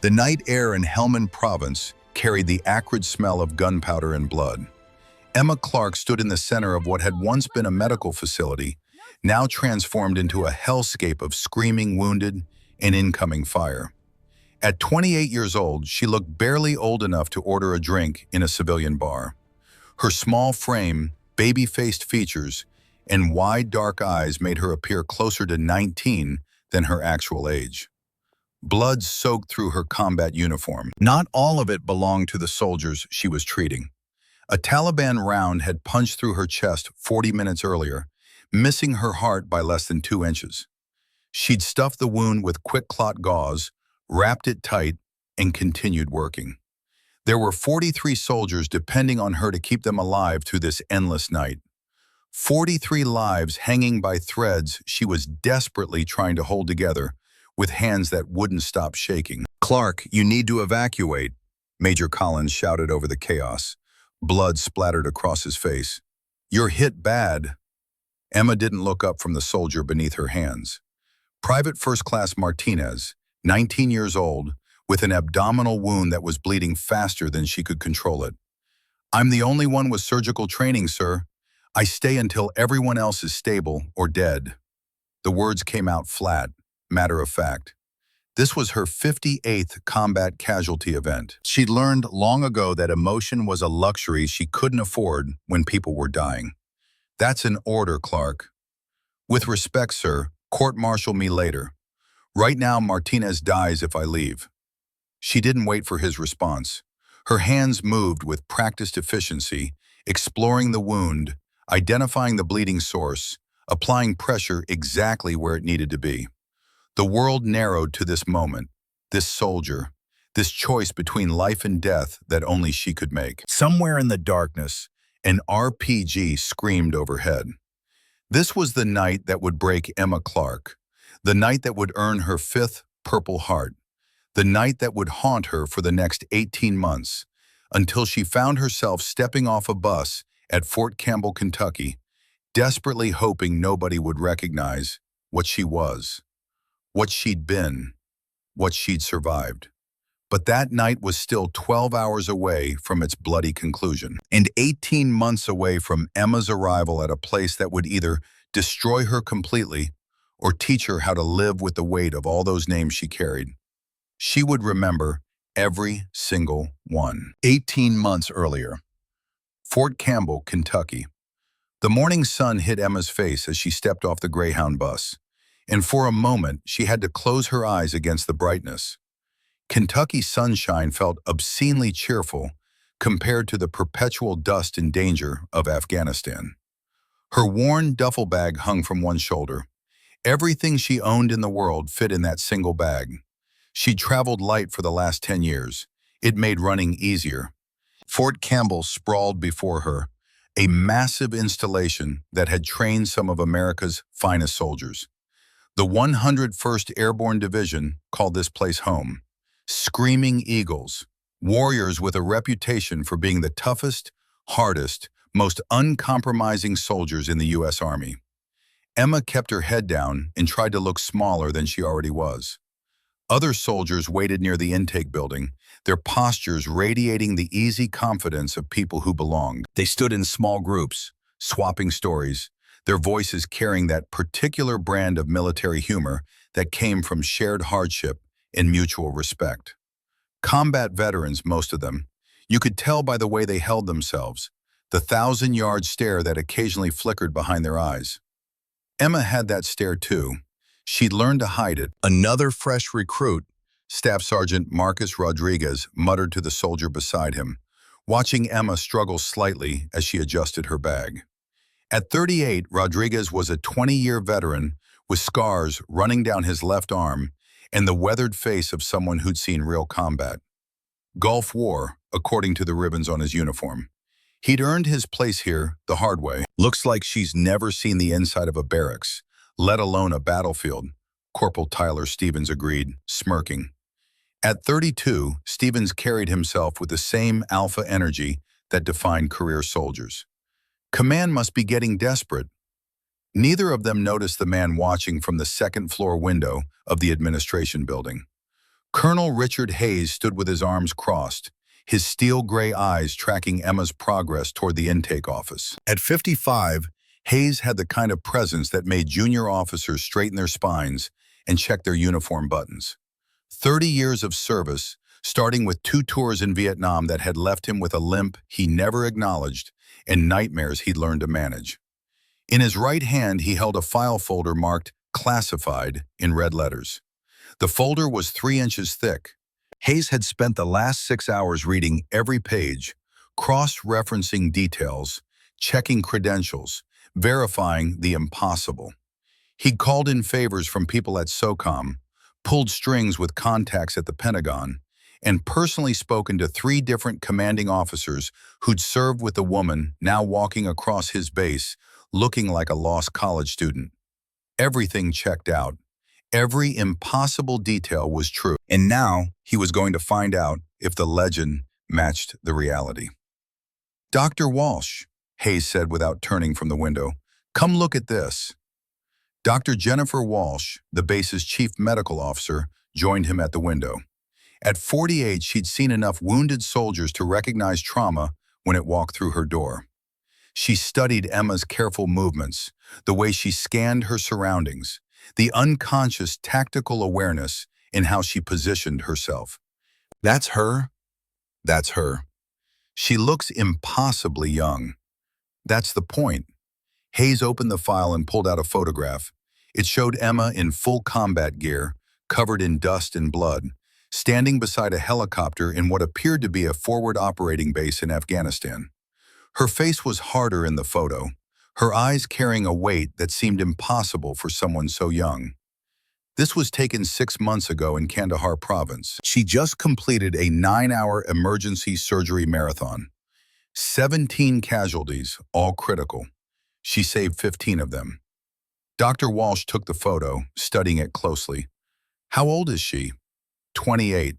The night air in Helmand Province carried the acrid smell of gunpowder and blood. Emma Clark stood in the center of what had once been a medical facility, now transformed into a hellscape of screaming wounded and incoming fire. At 28 years old, she looked barely old enough to order a drink in a civilian bar. Her small frame, baby-faced features, and wide dark eyes made her appear closer to 19 than her actual age. Blood soaked through her combat uniform. Not all of it belonged to the soldiers she was treating. A Taliban round had punched through her chest 40 minutes earlier, missing her heart by less than 2 inches. She'd stuffed the wound with quick clot gauze, wrapped it tight, and continued working. There were 43 soldiers depending on her to keep them alive through this endless night. 43 lives hanging by threads she was desperately trying to hold together, with hands that wouldn't stop shaking. "Clark, you need to evacuate," Major Collins shouted over the chaos. Blood splattered across his face. "You're hit bad." Emma didn't look up from the soldier beneath her hands. Private First Class Martinez, 19 years old, with an abdominal wound that was bleeding faster than she could control it. "I'm the only one with surgical training, sir. I stay until everyone else is stable or dead." The words came out flat, matter of fact. This was her 58th combat casualty event. She'd learned long ago that emotion was a luxury she couldn't afford when people were dying. "That's an order, Clark." "With respect, sir, court-martial me later. Right now, Martinez dies if I leave." She didn't wait for his response. Her hands moved with practiced efficiency, exploring the wound, identifying the bleeding source, applying pressure exactly where it needed to be. The world narrowed to this moment, this soldier, this choice between life and death that only she could make. Somewhere in the darkness, an RPG screamed overhead. This was the night that would break Emma Clark, the night that would earn her 5th Purple Heart, the night that would haunt her for the next 18 months, until she found herself stepping off a bus at Fort Campbell, Kentucky, desperately hoping nobody would recognize what she was, what she'd been, what she'd survived. But that night was still 12 hours away from its bloody conclusion, and 18 months away from Emma's arrival at a place that would either destroy her completely or teach her how to live with the weight of all those names she carried. She would remember every single one. 18 months earlier, Fort Campbell, Kentucky. The morning sun hit Emma's face as she stepped off the Greyhound bus, and for a moment she had to close her eyes against the brightness. Kentucky sunshine felt obscenely cheerful compared to the perpetual dust and danger of Afghanistan. Her worn duffel bag hung from one shoulder. Everything she owned in the world fit in that single bag. She'd traveled light for the last 10 years. It made running easier. Fort Campbell sprawled before her, a massive installation that had trained some of America's finest soldiers. The 101st Airborne Division called this place home. Screaming Eagles, warriors with a reputation for being the toughest, hardest, most uncompromising soldiers in the U.S. Army. Emma kept her head down and tried to look smaller than she already was. Other soldiers waited near the intake building, their postures radiating the easy confidence of people who belonged. They stood in small groups, swapping stories, their voices carrying that particular brand of military humor that came from shared hardship and mutual respect. Combat veterans, most of them. You could tell by the way they held themselves, the 1,000-yard stare that occasionally flickered behind their eyes. Emma had that stare too. She'd learned to hide it. Another fresh recruit, Staff Sergeant Marcus Rodriguez, muttered to the soldier beside him, watching Emma struggle slightly as she adjusted her bag. At 38, Rodriguez was a 20-year veteran with scars running down his left arm and the weathered face of someone who'd seen real combat. Gulf War, according to the ribbons on his uniform. He'd earned his place here the hard way. "Looks like she's never seen the inside of a barracks, let alone a battlefield," Corporal Tyler Stevens agreed, smirking. At 32, Stevens carried himself with the same alpha energy that defined career soldiers. Command must be getting desperate. Neither of them noticed the man watching from the second-floor window of the administration building. Colonel Richard Hayes stood with his arms crossed, his steel-gray eyes tracking Emma's progress toward the intake office. At 55, Hayes had the kind of presence that made junior officers straighten their spines and check their uniform buttons. 30 years of service, starting with 2 tours in Vietnam that had left him with a limp he never acknowledged and nightmares he'd learned to manage. In his right hand, he held a file folder marked "Classified" in red letters. The folder was 3 inches thick. Hayes had spent the last 6 hours reading every page, cross-referencing details, checking credentials, verifying the impossible. He'd called in favors from people at SOCOM, pulled strings with contacts at the Pentagon, and personally spoken to 3 different commanding officers who'd served with the woman now walking across his base, looking like a lost college student. Everything checked out. Every impossible detail was true. And now he was going to find out if the legend matched the reality. "Dr. Walsh," Hayes said without turning from the window, "come look at this." Dr. Jennifer Walsh, the base's chief medical officer, joined him at the window. At 48, she'd seen enough wounded soldiers to recognize trauma when it walked through her door. She studied Emma's careful movements, the way she scanned her surroundings, the unconscious tactical awareness in how she positioned herself. "That's her. That's her. She looks impossibly young." "That's the point." Hayes opened the file and pulled out a photograph. It showed Emma in full combat gear, covered in dust and blood, standing beside a helicopter in what appeared to be a forward operating base in Afghanistan. Her face was harder in the photo, her eyes carrying a weight that seemed impossible for someone so young. This was taken 6 months ago in Kandahar province. She just completed a 9-hour emergency surgery marathon. 17 casualties, all critical. She saved 15 of them. Dr. Walsh took the photo, studying it closely. "How old is she?" 28.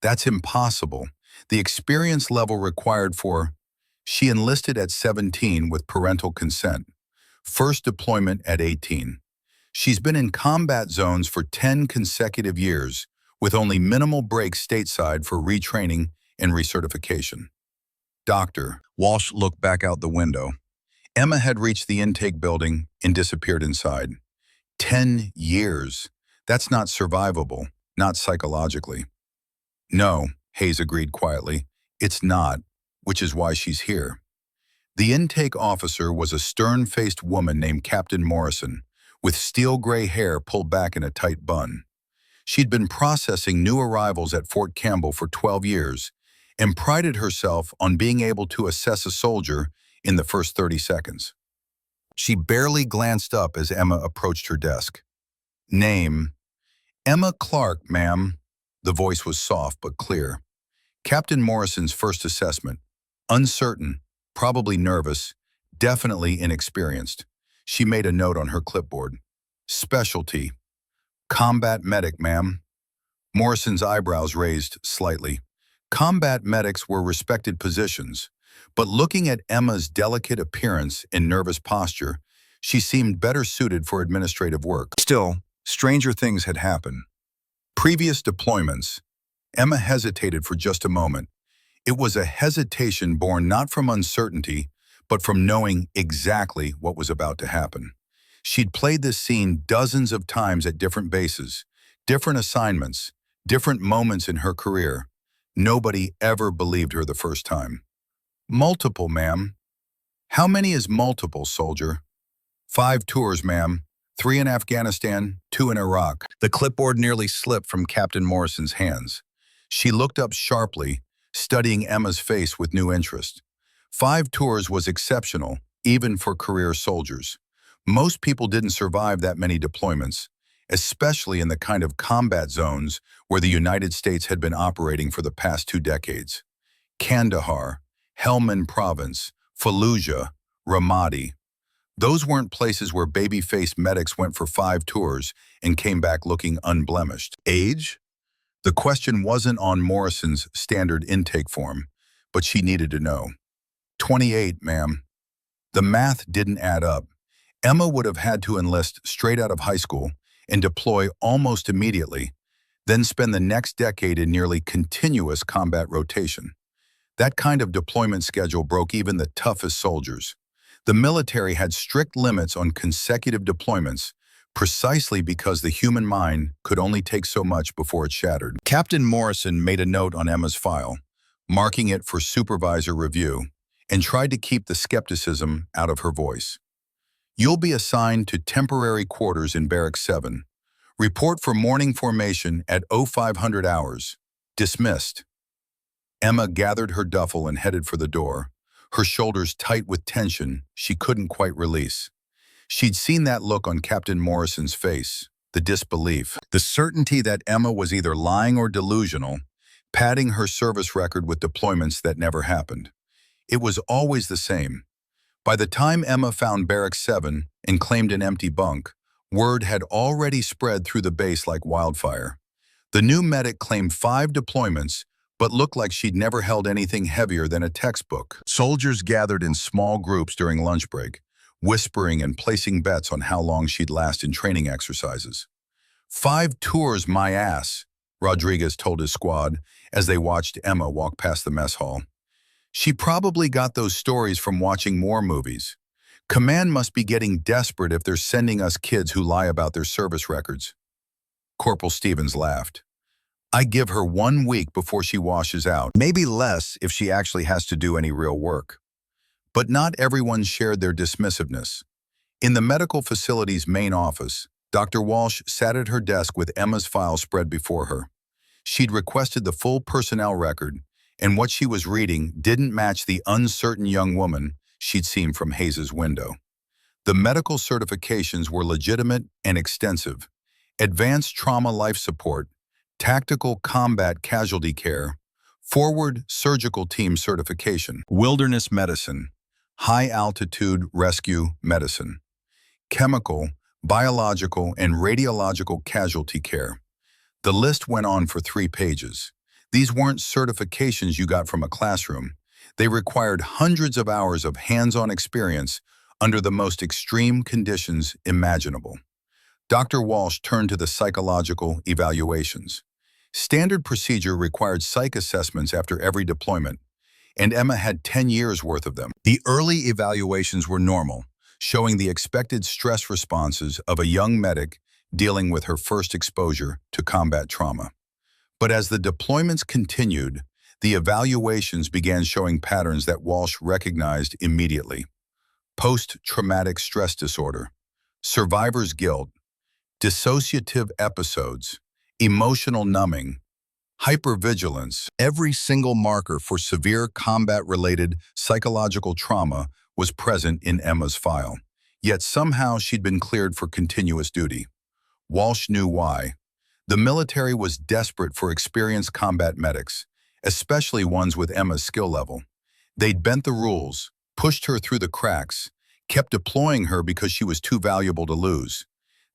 "That's impossible. The experience level required for..." She enlisted at 17 with parental consent. First deployment at 18. She's been in combat zones for 10 consecutive years, with only minimal breaks stateside for retraining and recertification. "Doctor," Walsh looked back out the window. Emma had reached the intake building and disappeared inside. 10 years. That's not survivable, not psychologically. "No," Hayes agreed quietly. "It's not, which is why she's here." The intake officer was a stern-faced woman named Captain Morrison, with steel-gray hair pulled back in a tight bun. She'd been processing new arrivals at Fort Campbell for 12 years and prided herself on being able to assess a soldier in the first 30 seconds. She barely glanced up as Emma approached her desk. "Name?" "Emma Clark, ma'am." The voice was soft but clear. Captain Morrison's first assessment. Uncertain, probably nervous, definitely inexperienced. She made a note on her clipboard. "Specialty." "Combat medic, ma'am." Morrison's eyebrows raised slightly. Combat medics were respected positions, but looking at Emma's delicate appearance and nervous posture, she seemed better suited for administrative work. Still, stranger things had happened. Previous deployments. Emma hesitated for just a moment. It was a hesitation born not from uncertainty, but from knowing exactly what was about to happen. She'd played this scene dozens of times at different bases, different assignments, different moments in her career. Nobody ever believed her the first time. "Multiple, ma'am." "How many is multiple, soldier?" 5 tours, ma'am. 3 in Afghanistan, 2 in Iraq." The clipboard nearly slipped from Captain Morrison's hands. She looked up sharply, studying Emma's face with new interest. 5 tours was exceptional, even for career soldiers. Most people didn't survive that many deployments, especially in the kind of combat zones where the United States had been operating for the past 2 decades. Kandahar, Helmand Province, Fallujah, Ramadi. Those weren't places where baby-faced medics went for 5 tours and came back looking unblemished. Age? The question wasn't on Morrison's standard intake form, but she needed to know. 28, ma'am. The math didn't add up. Emma would have had to enlist straight out of high school and deploy almost immediately. then spend the next decade in nearly continuous combat rotation. That kind of deployment schedule broke even the toughest soldiers. The military had strict limits on consecutive deployments, precisely because the human mind could only take so much before it shattered. Captain Morrison made a note on Emma's file, marking it for supervisor review, and tried to keep the skepticism out of her voice. You'll be assigned to temporary quarters in Barracks 7. Report for morning formation at 0500 hours. Dismissed. Emma gathered her duffel and headed for the door, her shoulders tight with tension she couldn't quite release. She'd seen that look on Captain Morrison's face, the disbelief, the certainty that Emma was either lying or delusional, padding her service record with deployments that never happened. It was always the same. By the time Emma found Barracks 7 and claimed an empty bunk, word had already spread through the base like wildfire. The new medic claimed 5 deployments, but looked like she'd never held anything heavier than a textbook. Soldiers gathered in small groups during lunch break, whispering and placing bets on how long she'd last in training exercises. 5 tours, my ass, Rodriguez told his squad as they watched Emma walk past the mess hall. She probably got those stories from watching war movies. Command must be getting desperate if they're sending us kids who lie about their service records. Corporal Stevens laughed. I give her 1 week before she washes out, maybe less if she actually has to do any real work. But not everyone shared their dismissiveness. In the medical facility's main office, Dr. Walsh sat at her desk with Emma's file spread before her. She'd requested the full personnel record, and what she was reading didn't match the uncertain young woman she'd seen from Hayes's window. The medical certifications were legitimate and extensive. Advanced trauma life support, tactical combat casualty care, forward surgical team certification, wilderness medicine, high-altitude rescue medicine, chemical, biological, and radiological casualty care. The list went on for 3 pages. These weren't certifications you got from a classroom. They required hundreds of hours of hands-on experience under the most extreme conditions imaginable. Dr. Walsh turned to the psychological evaluations. Standard procedure required psych assessments after every deployment, and Emma had 10 years worth of them. The early evaluations were normal, showing the expected stress responses of a young medic dealing with her first exposure to combat trauma. But as the deployments continued, the evaluations began showing patterns that Walsh recognized immediately. Post-traumatic stress disorder, survivor's guilt, dissociative episodes, emotional numbing, hypervigilance. Every single marker for severe combat-related psychological trauma was present in Emma's file. Yet somehow she'd been cleared for continuous duty. Walsh knew why. The military was desperate for experienced combat medics, especially ones with Emma's skill level. They'd bent the rules, pushed her through the cracks, kept deploying her because she was too valuable to lose.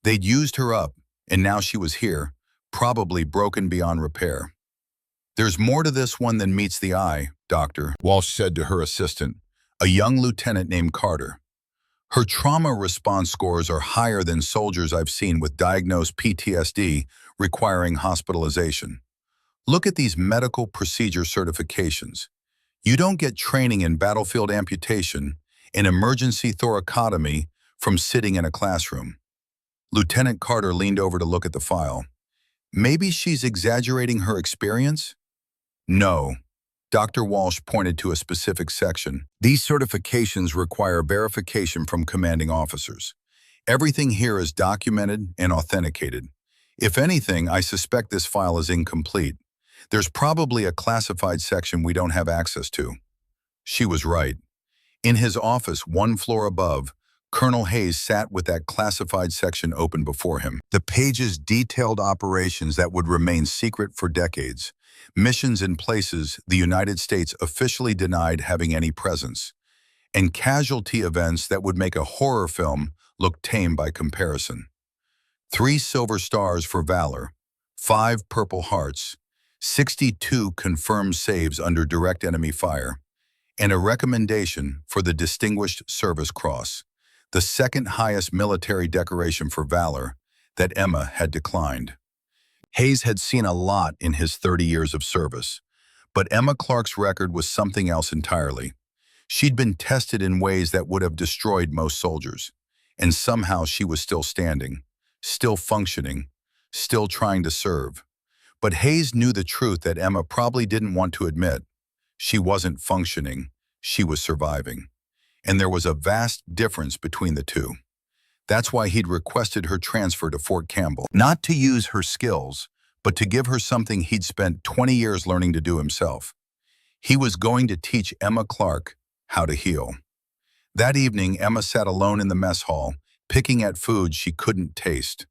They'd used her up, and now she was here, probably broken beyond repair. There's more to this one than meets the eye, Doctor, Walsh said to her assistant, a young lieutenant named Carter. Her trauma response scores are higher than soldiers I've seen with diagnosed PTSD requiring hospitalization. Look at these medical procedure certifications. You don't get training in battlefield amputation and emergency thoracotomy from sitting in a classroom. Lieutenant Carter leaned over to look at the file. Maybe she's exaggerating her experience? No. Dr. Walsh pointed to a specific section. These certifications require verification from commanding officers. Everything here is documented and authenticated. If anything, I suspect this file is incomplete. There's probably a classified section we don't have access to. She was right. In his office, 1 floor above, Colonel Hayes sat with that classified section open before him. The pages detailed operations that would remain secret for decades, missions in places the United States officially denied having any presence, and casualty events that would make a horror film look tame by comparison. 3 silver stars for valor, 5 purple hearts, 62 confirmed saves under direct enemy fire, and a recommendation for the Distinguished Service Cross, the second highest military decoration for valor that Emma had declined. Hayes had seen a lot in his 30 years of service, but Emma Clark's record was something else entirely. She'd been tested in ways that would have destroyed most soldiers, and somehow she was still standing, still functioning, still trying to serve. But Hayes knew the truth that Emma probably didn't want to admit. She wasn't functioning, she was surviving. And there was a vast difference between the two. That's why he'd requested her transfer to Fort Campbell, not to use her skills, but to give her something he'd spent 20 years learning to do himself. He was going to teach Emma Clark how to heal. That evening, Emma sat alone in the mess hall, picking at food she couldn't taste.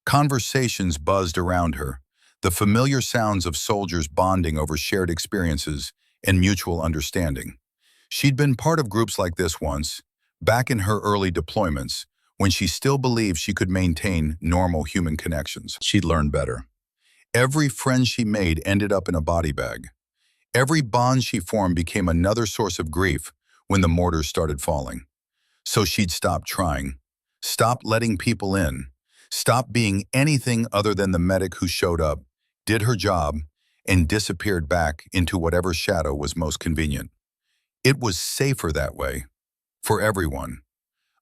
Conversations buzzed around her, the familiar sounds of soldiers bonding over shared experiences and mutual understanding. She'd been part of groups like this once, back in her early deployments, when she still believed she could maintain normal human connections. She'd learned better. Every friend she made ended up in a body bag. Every bond she formed became another source of grief when the mortars started falling. So she'd stop trying, stop letting people in, stop being anything other than the medic who showed up, did her job, and disappeared back into whatever shadow was most convenient. It was safer that way, for everyone.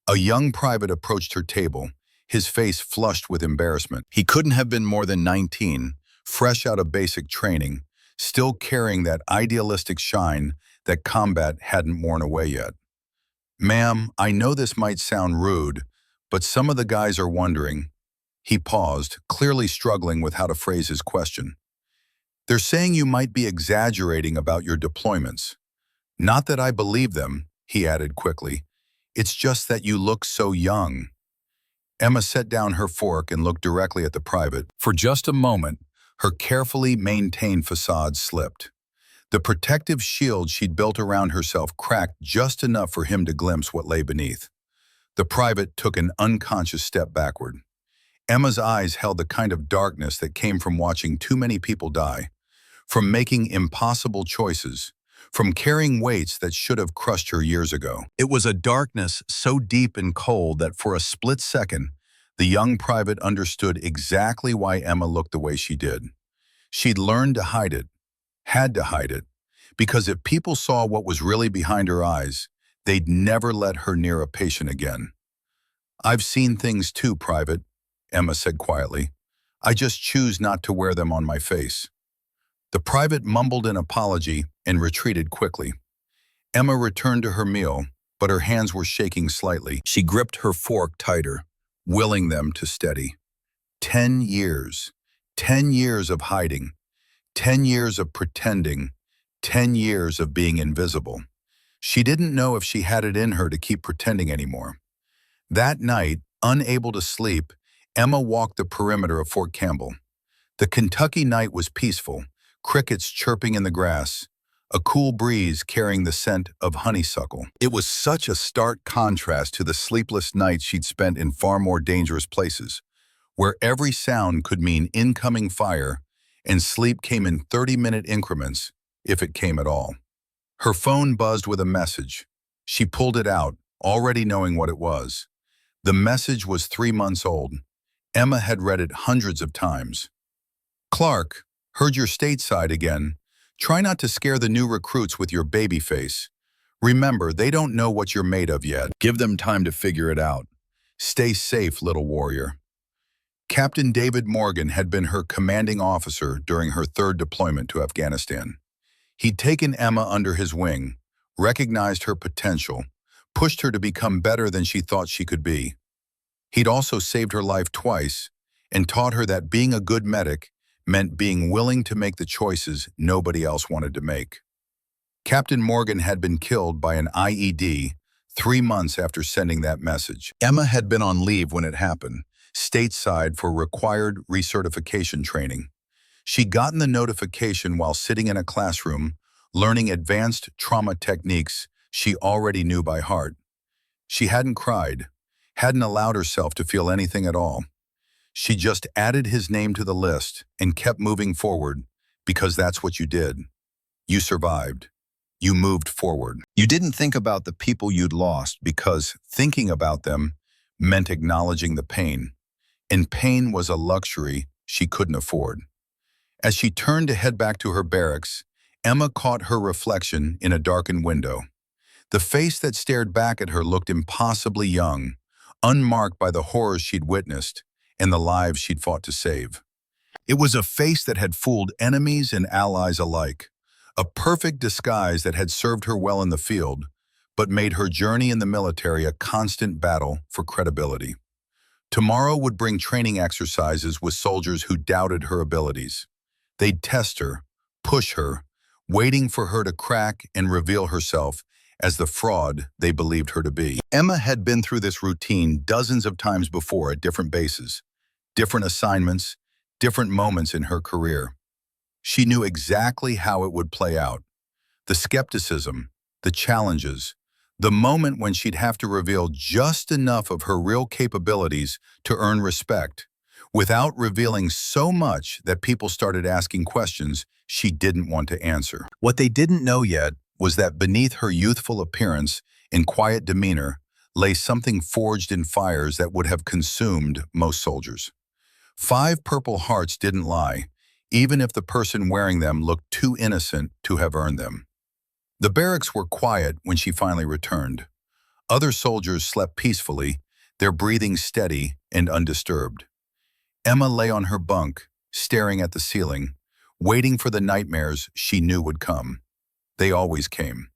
A young private approached her table, his face flushed with embarrassment. He couldn't have been more than 19, fresh out of basic training, still carrying that idealistic shine that combat hadn't worn away yet. "Ma'am, I know this might sound rude, but some of the guys are wondering." He paused, clearly struggling with how to phrase his question. "They're saying you might be exaggerating about your deployments. Not that I believe them," he added quickly. "It's just that you look so young." Emma set down her fork and looked directly at the private. For just a moment, her carefully maintained facade slipped. The protective shield she'd built around herself cracked just enough for him to glimpse what lay beneath. The private took an unconscious step backward. Emma's eyes held the kind of darkness that came from watching too many people die, from making impossible choices, from carrying weights that should have crushed her years ago. It was a darkness so deep and cold that for a split second, the young private understood exactly why Emma looked the way she did. She'd learned to hide it, had to hide it, because if people saw what was really behind her eyes, they'd never let her near a patient again. "I've seen things too, Private," Emma said quietly. "I just choose not to wear them on my face." The private mumbled an apology and retreated quickly. Emma returned to her meal, but her hands were shaking slightly. She gripped her fork tighter, willing them to steady. 10 years. 10 years of hiding. 10 years of pretending. 10 years of being invisible. She didn't know if she had it in her to keep pretending anymore. That night, unable to sleep, Emma walked the perimeter of Fort Campbell. The Kentucky night was peaceful, crickets chirping in the grass, a cool breeze carrying the scent of honeysuckle. It was such a stark contrast to the sleepless nights she'd spent in far more dangerous places, where every sound could mean incoming fire, and sleep came in 30-minute increments, if it came at all. Her phone buzzed with a message. She pulled it out, already knowing what it was. The message was 3 months old. Emma had read it hundreds of times. "Clark, heard you're stateside again. Try not to scare the new recruits with your baby face. Remember, they don't know what you're made of yet. Give them time to figure it out. Stay safe, little warrior." Captain David Morgan had been her commanding officer during her 3rd deployment to Afghanistan. He'd taken Emma under his wing, recognized her potential, pushed her to become better than she thought she could be. He'd also saved her life twice and taught her that being a good medic meant being willing to make the choices nobody else wanted to make. Captain Morgan had been killed by an IED 3 months after sending that message. Emma had been on leave when it happened, stateside for required recertification training. She'd gotten the notification while sitting in a classroom, learning advanced trauma techniques she already knew by heart. She hadn't cried, hadn't allowed herself to feel anything at all. She just added his name to the list and kept moving forward, because that's what you did. You survived. You moved forward. You didn't think about the people you'd lost, because thinking about them meant acknowledging the pain. And pain was a luxury she couldn't afford. As she turned to head back to her barracks, Emma caught her reflection in a darkened window. The face that stared back at her looked impossibly young, unmarked by the horrors she'd witnessed and the lives she'd fought to save. It was a face that had fooled enemies and allies alike, a perfect disguise that had served her well in the field, but made her journey in the military a constant battle for credibility. Tomorrow would bring training exercises with soldiers who doubted her abilities. They'd test her, push her, waiting for her to crack and reveal herself as the fraud they believed her to be. Emma had been through this routine dozens of times before at different bases, different assignments, different moments in her career. She knew exactly how it would play out. The skepticism, the challenges, the moment when she'd have to reveal just enough of her real capabilities to earn respect, without revealing so much that people started asking questions she didn't want to answer. What they didn't know yet was that beneath her youthful appearance and quiet demeanor lay something forged in fires that would have consumed most soldiers. 5 Purple Hearts didn't lie, even if the person wearing them looked too innocent to have earned them. The barracks were quiet when she finally returned. Other soldiers slept peacefully, their breathing steady and undisturbed. Emma lay on her bunk, staring at the ceiling, waiting for the nightmares she knew would come. They always came.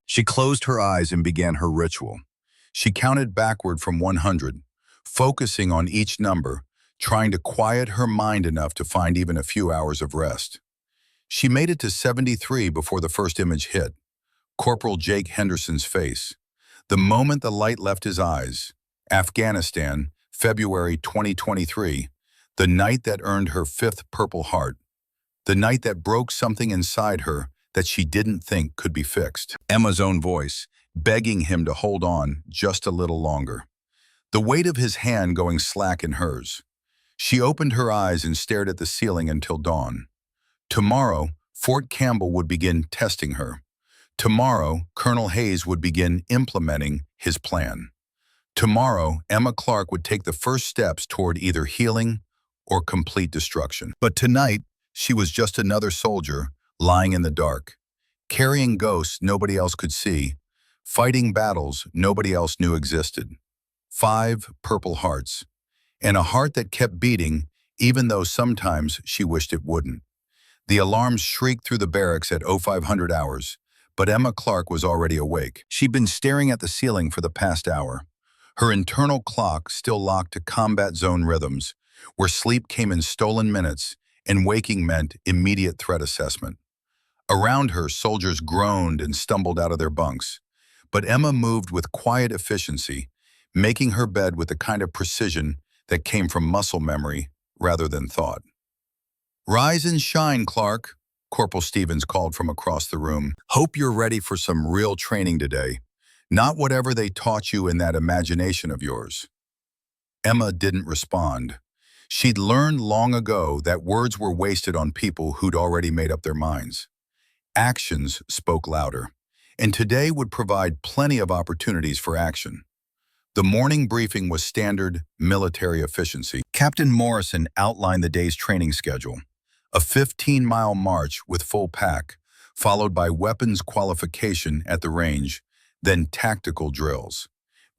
She closed her eyes and began her ritual. She counted backward from 100, focusing on each number, trying to quiet her mind enough to find even a few hours of rest. She made it to 73 before the first image hit, Corporal Jake Henderson's face. The moment the light left his eyes, Afghanistan, February 2023, the night that earned her 5th Purple Heart, the night that broke something inside her that she didn't think could be fixed. Emma's own voice, begging him to hold on just a little longer. The weight of his hand going slack in hers. She opened her eyes and stared at the ceiling until dawn. Tomorrow, Fort Campbell would begin testing her. Tomorrow, Colonel Hayes would begin implementing his plan. Tomorrow, Emma Clark would take the first steps toward either healing or complete destruction. But tonight, she was just another soldier lying in the dark, carrying ghosts nobody else could see, fighting battles nobody else knew existed. 5 Purple Hearts, and a heart that kept beating even though sometimes she wished it wouldn't. The alarms shrieked through the barracks at 0500 hours, but Emma Clark was already awake. She'd been staring at the ceiling for the past hour, her internal clock still locked to combat zone rhythms, where sleep came in stolen minutes and waking meant immediate threat assessment. Around her, soldiers groaned and stumbled out of their bunks, but Emma moved with quiet efficiency, making her bed with the kind of precision that came from muscle memory rather than thought. "Rise and shine, Clark," Corporal Stevens called from across the room. "Hope you're ready for some real training today, not whatever they taught you in that imagination of yours." Emma didn't respond. She'd learned long ago that words were wasted on people who'd already made up their minds. Actions spoke louder, and today would provide plenty of opportunities for action. The morning briefing was standard military efficiency. Captain Morrison outlined the day's training schedule. A 15-mile march with full pack, followed by weapons qualification at the range, then tactical drills.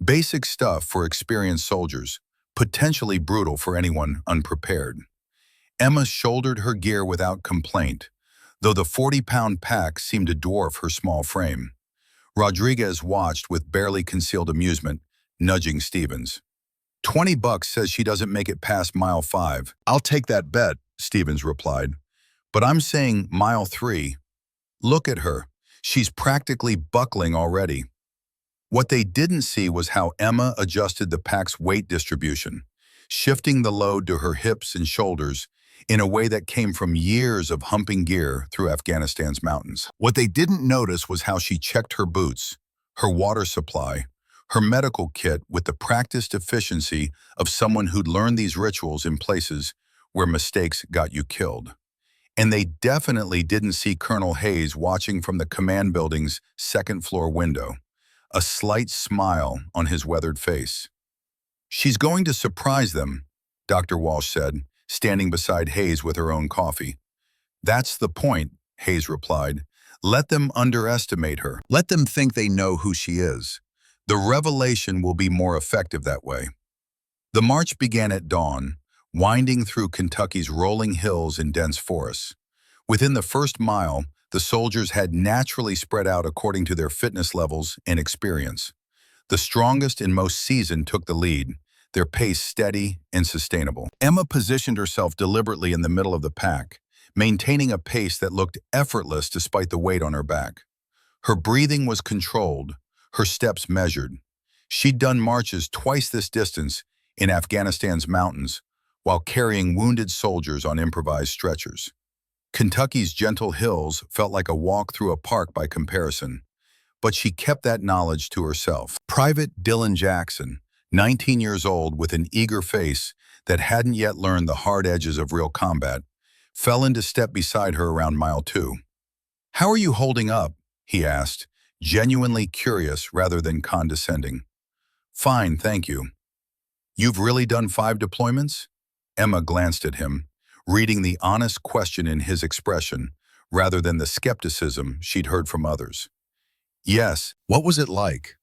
Basic stuff for experienced soldiers, potentially brutal for anyone unprepared. Emma shouldered her gear without complaint, though the 40-pound pack seemed to dwarf her small frame. Rodriguez watched with barely concealed amusement, nudging Stevens. $20 says she doesn't make it past mile 5. "I'll take that bet," Stevens replied. "But I'm saying mile 3. Look at her. She's practically buckling already." What they didn't see was how Emma adjusted the pack's weight distribution, shifting the load to her hips and shoulders in a way that came from years of humping gear through Afghanistan's mountains. What they didn't notice was how she checked her boots, her water supply, her medical kit with the practiced efficiency of someone who'd learned these rituals in places where mistakes got you killed. And they definitely didn't see Colonel Hayes watching from the command building's second-floor window, a slight smile on his weathered face. "She's going to surprise them," Dr. Walsh said, standing beside Hayes with her own coffee. "That's the point," Hayes replied. "Let them underestimate her. Let them think they know who she is. The revelation will be more effective that way." The march began at dawn, winding through Kentucky's rolling hills and dense forests. Within the first mile, the soldiers had naturally spread out according to their fitness levels and experience. The strongest and most seasoned took the lead, their pace steady and sustainable. Emma positioned herself deliberately in the middle of the pack, maintaining a pace that looked effortless despite the weight on her back. Her breathing was controlled, her steps measured. She'd done marches twice this distance in Afghanistan's mountains, while carrying wounded soldiers on improvised stretchers. Kentucky's gentle hills felt like a walk through a park by comparison, but she kept that knowledge to herself. Private Dylan Jackson, 19 years old with an eager face that hadn't yet learned the hard edges of real combat, fell into step beside her around mile 2. "How are you holding up?" he asked, genuinely curious rather than condescending. "Fine, thank you." "You've really done 5 deployments?" Emma glanced at him, reading the honest question in his expression rather than the skepticism she'd heard from others. "Yes." "What was it like?"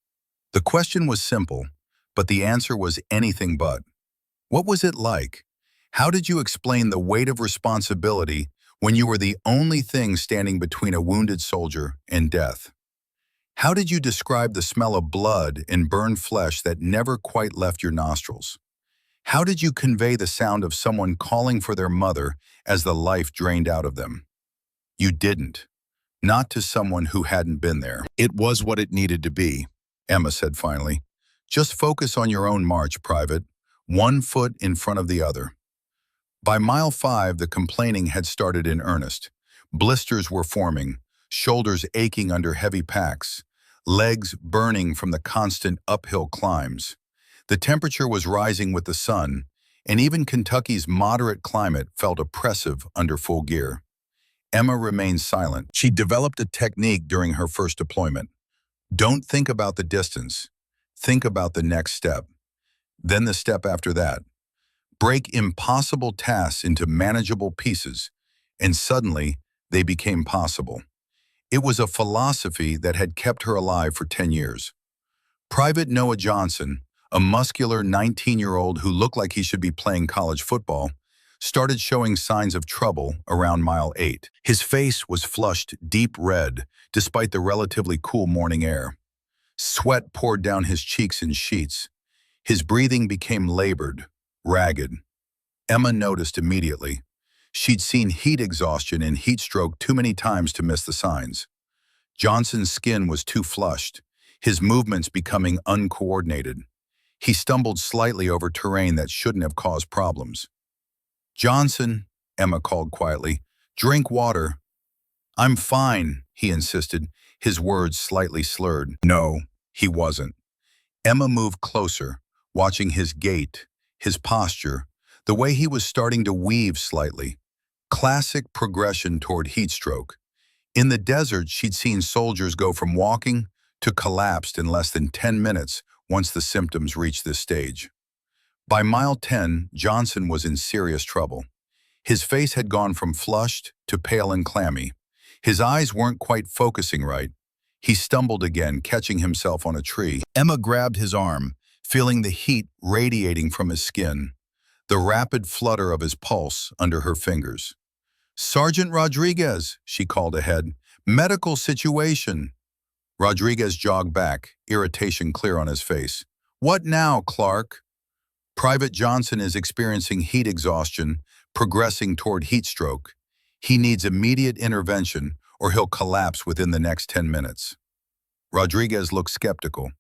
The question was simple, but the answer was anything but. What was it like? How did you explain the weight of responsibility when you were the only thing standing between a wounded soldier and death? How did you describe the smell of blood and burned flesh that never quite left your nostrils? How did you convey the sound of someone calling for their mother as the life drained out of them? You didn't. Not to someone who hadn't been there. "It was what it needed to be," Emma said finally. "Just focus on your own march, Private, one foot in front of the other." By mile 5, the complaining had started in earnest. Blisters were forming, shoulders aching under heavy packs, legs burning from the constant uphill climbs. The temperature was rising with the sun, and even Kentucky's moderate climate felt oppressive under full gear. Emma remained silent. She developed a technique during her first deployment. Don't think about the distance. Think about the next step. Then the step after that. Break impossible tasks into manageable pieces, and suddenly they became possible. It was a philosophy that had kept her alive for 10 years. Private Noah Johnson, a muscular 19-year-old who looked like he should be playing college football, started showing signs of trouble around mile 8. His face was flushed deep red despite the relatively cool morning air. Sweat poured down his cheeks in sheets. His breathing became labored, ragged. Emma noticed immediately. She'd seen heat exhaustion and heat stroke too many times to miss the signs. Johnson's skin was too flushed, his movements becoming uncoordinated. He stumbled slightly over terrain that shouldn't have caused problems. "Johnson," Emma called quietly, "drink water." "I'm fine," he insisted, his words slightly slurred. No, he wasn't. Emma moved closer, watching his gait, his posture, the way he was starting to weave slightly. Classic progression toward heat stroke. In the desert, she'd seen soldiers go from walking to collapsed in less than 10 minutes once the symptoms reached this stage. By mile 10, Johnson was in serious trouble. His face had gone from flushed to pale and clammy. His eyes weren't quite focusing right. He stumbled again, catching himself on a tree. Emma grabbed his arm, feeling the heat radiating from his skin, the rapid flutter of his pulse under her fingers. "Sergeant Rodriguez," she called ahead. "Medical situation." Rodriguez jogged back, irritation clear on his face. "What now, Clark?" "Private Johnson is experiencing heat exhaustion, progressing toward heat stroke. He needs immediate intervention or he'll collapse within the next 10 minutes. Rodriguez looked skeptical.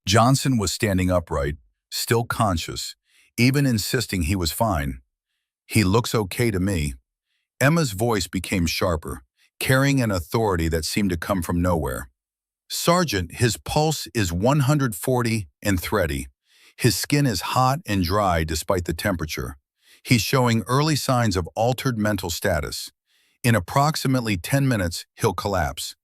Johnson was standing upright, still conscious, even insisting he was fine. "He looks okay to me." Emma's voice became sharper, carrying an authority that seemed to come from nowhere. "Sergeant, his pulse is 140 and thready. His skin is hot and dry despite the temperature. He's showing early signs of altered mental status. In approximately 10 minutes, he'll collapse.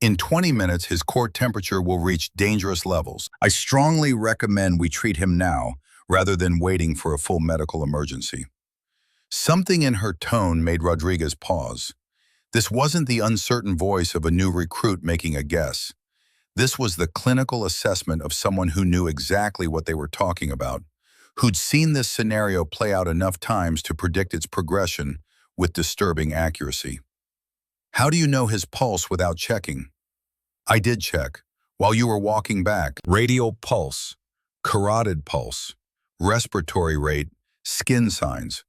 In 20 minutes, his core temperature will reach dangerous levels. I strongly recommend we treat him now, rather than waiting for a full medical emergency." Something in her tone made Rodriguez pause. This wasn't the uncertain voice of a new recruit making a guess. This was the clinical assessment of someone who knew exactly what they were talking about, who'd seen this scenario play out enough times to predict its progression with disturbing accuracy. How do you know his pulse without checking? I did check. While you were walking back, radial pulse, carotid pulse, respiratory rate, skin signs,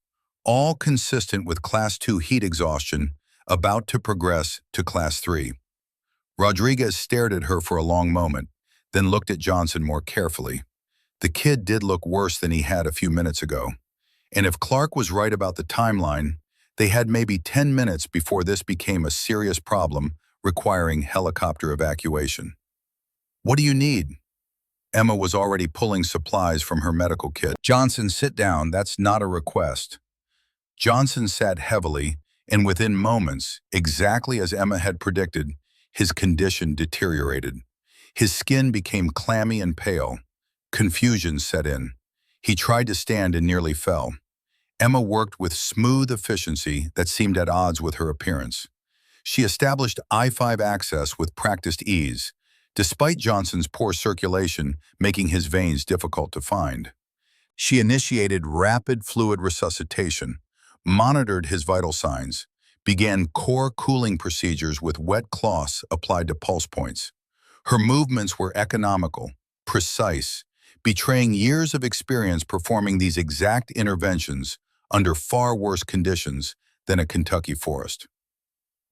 all consistent with Class 2 heat exhaustion, about to progress to Class 3. Rodriguez stared at her for a long moment, then looked at Johnson more carefully. The kid did look worse than he had a few minutes ago. And if Clark was right about the timeline, they had maybe 10 minutes before this became a serious problem requiring helicopter evacuation. What do you need? Emma was already pulling supplies from her medical kit. Johnson, sit down. That's not a request. Johnson sat heavily, and within moments, exactly as Emma had predicted, his condition deteriorated. His skin became clammy and pale. Confusion set in. He tried to stand and nearly fell. Emma worked with smooth efficiency that seemed at odds with her appearance. She established I-5 access with practiced ease, despite Johnson's poor circulation making his veins difficult to find. She initiated rapid fluid resuscitation, monitored his vital signs, began core cooling procedures with wet cloths applied to pulse points. Her movements were economical, precise, betraying years of experience performing these exact interventions under far worse conditions than a Kentucky forest.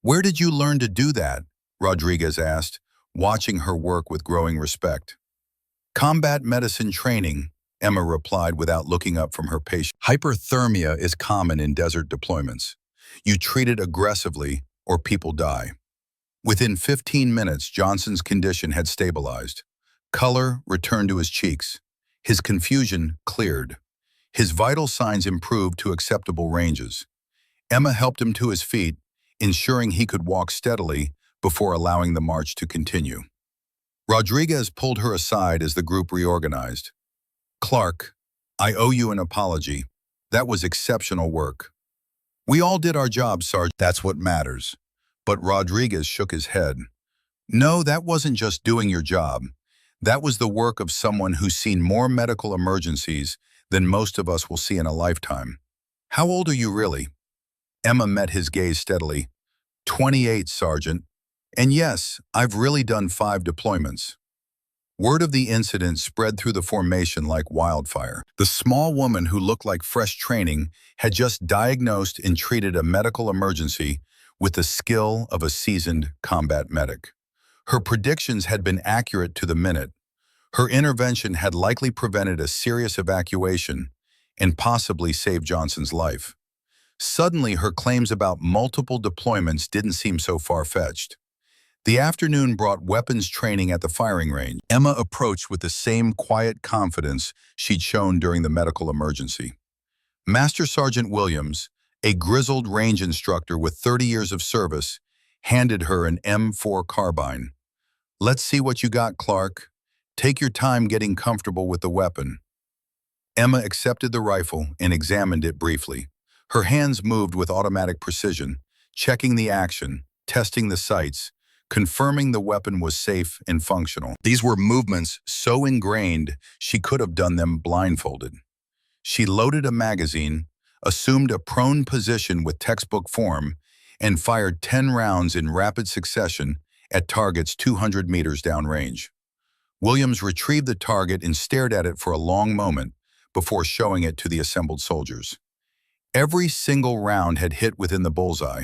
Where did you learn to do that? Rodriguez asked, watching her work with growing respect. Combat medicine training, Emma replied without looking up from her patient. Hyperthermia is common in desert deployments. You treat it aggressively or people die. Within 15 minutes, Johnson's condition had stabilized. Color returned to his cheeks. His confusion cleared. His vital signs improved to acceptable ranges. Emma helped him to his feet, ensuring he could walk steadily before allowing the march to continue. Rodriguez pulled her aside as the group reorganized. Clark, I owe you an apology. That was exceptional work. We all did our job, Sergeant. That's what matters. But Rodriguez shook his head. No, that wasn't just doing your job. That was the work of someone who's seen more medical emergencies than most of us will see in a lifetime. How old are you really? Emma met his gaze steadily. 28, Sergeant. And yes, I've really done 5 deployments. Word of the incident spread through the formation like wildfire. The small woman who looked like fresh training had just diagnosed and treated a medical emergency with the skill of a seasoned combat medic. Her predictions had been accurate to the minute. Her intervention had likely prevented a serious evacuation and possibly saved Johnson's life. Suddenly, her claims about multiple deployments didn't seem so far-fetched. The afternoon brought weapons training at the firing range. Emma approached with the same quiet confidence she'd shown during the medical emergency. Master Sergeant Williams, a grizzled range instructor with 30 years of service, handed her an M4 carbine. Let's see what you got, Clark. Take your time getting comfortable with the weapon. Emma accepted the rifle and examined it briefly. Her hands moved with automatic precision, checking the action, testing the sights, confirming the weapon was safe and functional. These were movements so ingrained she could have done them blindfolded. She loaded a magazine, assumed a prone position with textbook form, and fired 10 rounds in rapid succession at targets 200 meters downrange. Williams retrieved the target and stared at it for a long moment before showing it to the assembled soldiers. Every single round had hit within the bullseye.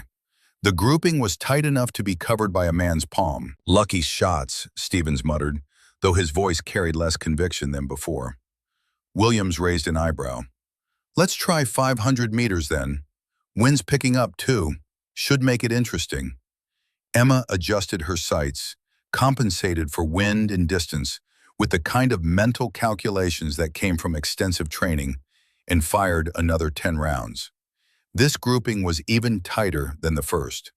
The grouping was tight enough to be covered by a man's palm. Lucky shots, Stevens muttered, though his voice carried less conviction than before. Williams raised an eyebrow. Let's try 500 meters then. Wind's picking up too. Should make it interesting. Emma adjusted her sights, compensated for wind and distance with the kind of mental calculations that came from extensive training, and fired another 10 rounds. This grouping was even tighter than the first.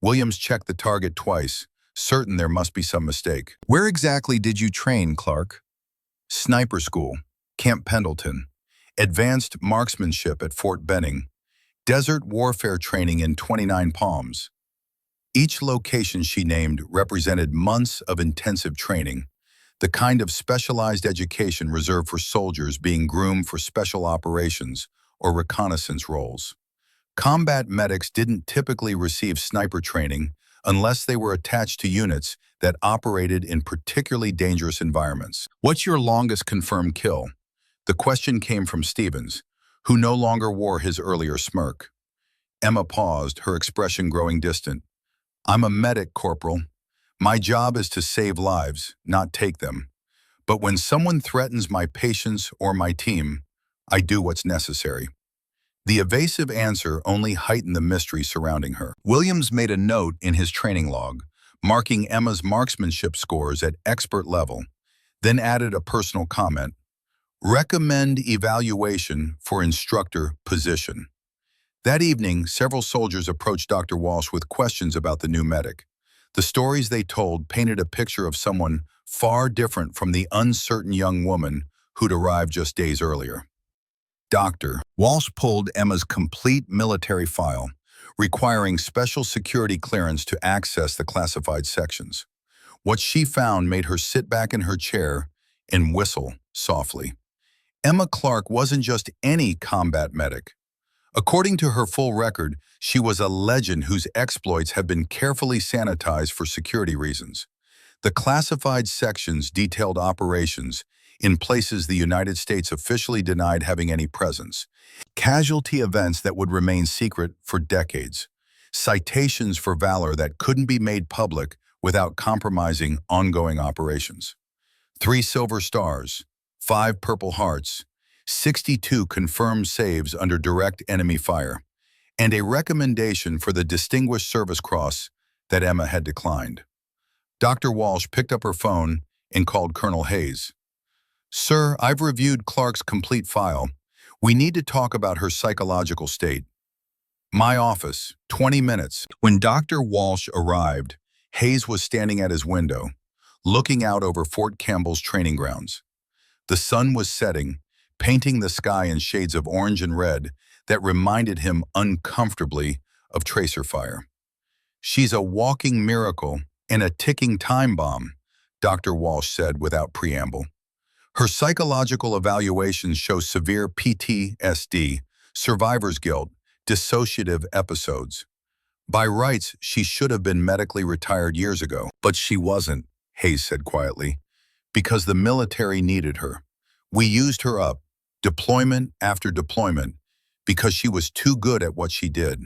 Williams checked the target twice, certain there must be some mistake. Where exactly did you train, Clark? Sniper school, Camp Pendleton. Advanced marksmanship at Fort Benning. desert warfare training in 29 Palms. Each location she named represented months of intensive training, the kind of specialized education reserved for soldiers being groomed for special operations or reconnaissance roles. Combat medics didn't typically receive sniper training unless they were attached to units that operated in particularly dangerous environments. What's your longest confirmed kill? The question came from Stevens, who no longer wore his earlier smirk. Emma paused, her expression growing distant. I'm a medic, Corporal. My job is to save lives, not take them. But when someone threatens my patients or my team, I do what's necessary. The evasive answer only heightened the mystery surrounding her. Williams made a note in his training log, marking Emma's marksmanship scores at expert level, then added a personal comment. Recommend evaluation for instructor position. That evening, several soldiers approached Dr. Walsh with questions about the new medic. The stories they told painted a picture of someone far different from the uncertain young woman who'd arrived just days earlier. Dr. Walsh pulled Emma's complete military file, requiring special security clearance to access the classified sections. What she found made her sit back in her chair and whistle softly. Emma Clark wasn't just any combat medic. According to her full record, she was a legend whose exploits have been carefully sanitized for security reasons. The classified sections detailed operations in places the United States officially denied having any presence, casualty events that would remain secret for decades, citations for valor that couldn't be made public without compromising ongoing operations. 3 silver stars, 5 Purple Hearts, 62 confirmed saves under direct enemy fire, and a recommendation for the Distinguished Service Cross that Emma had declined. Dr. Walsh picked up her phone and called Colonel Hayes. Sir, I've reviewed Clark's complete file. We need to talk about her psychological state. My office, 20 minutes. When Dr. Walsh arrived, Hayes was standing at his window, looking out over Fort Campbell's training grounds. The sun was setting, painting the sky in shades of orange and red that reminded him uncomfortably of tracer fire. She's a walking miracle and a ticking time bomb, Dr. Walsh said without preamble. Her psychological evaluations show severe PTSD, survivor's guilt, dissociative episodes. By rights, she should have been medically retired years ago, but she wasn't, Hayes said quietly, because the military needed her. We used her up, deployment after deployment, because she was too good at what she did,